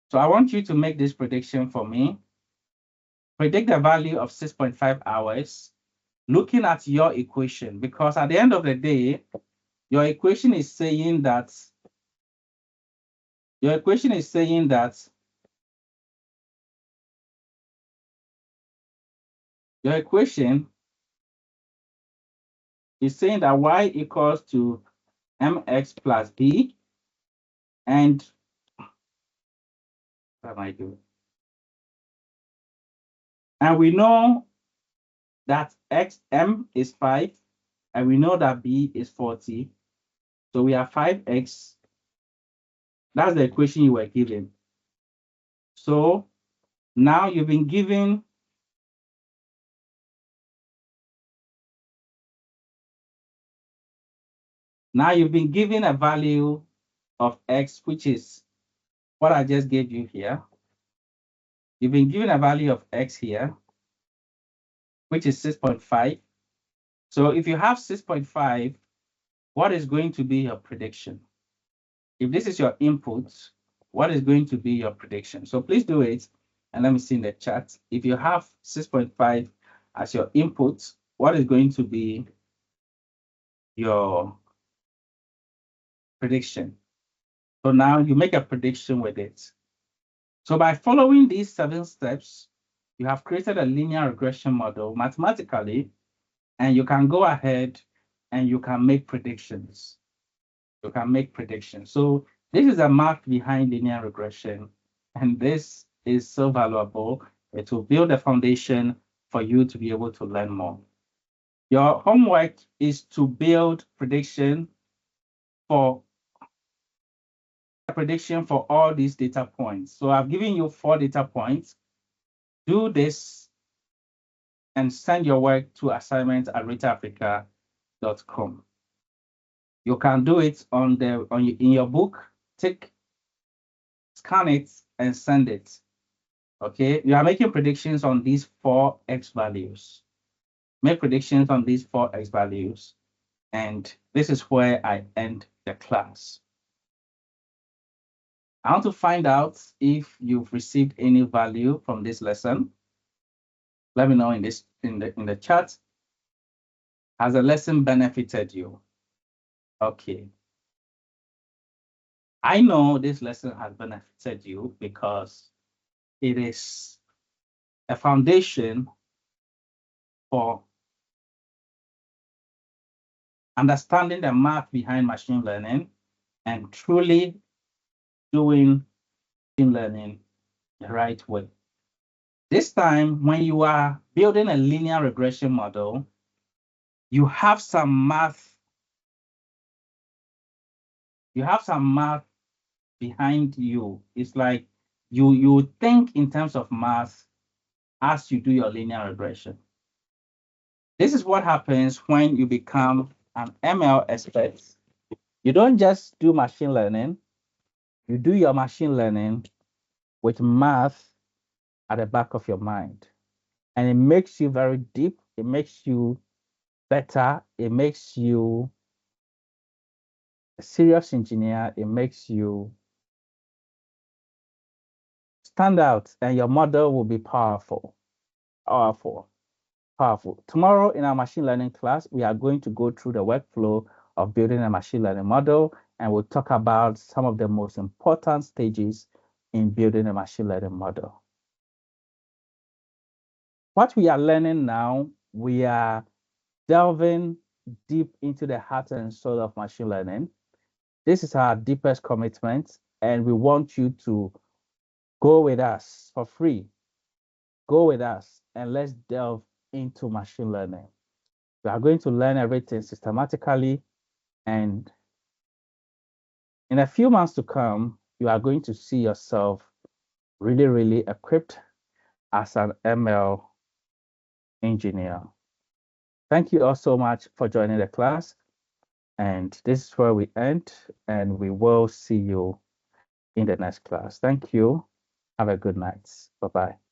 So I want you to make this prediction for me. Predict the value of 6.5 hours looking at your equation, because at the end of the day, your equation is saying that your equation is saying that y equals to mx plus b, and what am I doing? And we know that m is 5, and we know that b is 40. So we have 5x. That's the equation you were given. So now you've been given a value of x, which is what I just gave you here. You've been given a value of x here, which is 6.5. So if you have 6.5, what is going to be your prediction? If this is your input, what is going to be your prediction? So please do it, and let me see in the chat. If you have 6.5 as your input, what is going to be your prediction? So now you make a prediction with it. So by following these 7 steps, you have created a linear regression model mathematically, and you can go ahead and you can make predictions. You can make predictions. So this is a math behind linear regression, and this is so valuable. It will build a foundation for you to be able to learn more. Your homework is to build prediction for all these data points. So I've given you 4 data points. Do this and send your work to assignment@retaafrica.com. You can do it in your book. Scan it and send it. Okay, you are making predictions on these 4 x values. Make predictions on these 4 x values, and this is where I end the class. I want to find out if you've received any value from this lesson. Let me know in the chat. Has the lesson benefited you? Okay. I know this lesson has benefited you because it is a foundation for understanding the math behind machine learning and truly doing machine learning the right way. This time, when you are building a linear regression model, you have some math. You have some math behind you. It's like you think in terms of math as you do your linear regression. This is what happens when you become an ML expert. You don't just do machine learning, you do your machine learning with math at the back of your mind. And it makes you very deep, it makes you better, it makes you a serious engineer, it makes you stand out, and your model will be powerful. Tomorrow in our machine learning class, we are going to go through the workflow of building a machine learning model, and we'll talk about some of the most important stages in building a machine learning model. What we are learning now, we are delving deep into the heart and soul of machine learning. This is our deepest commitment, and we want you to go with us for free. Go with us and let's delve into machine learning. We are going to learn everything systematically, and in a few months to come, you are going to see yourself really, really equipped as an ML engineer. Thank you all so much for joining the class. And this is where we end, and we will see you in the next class. Thank you. Have a good night. Bye-bye.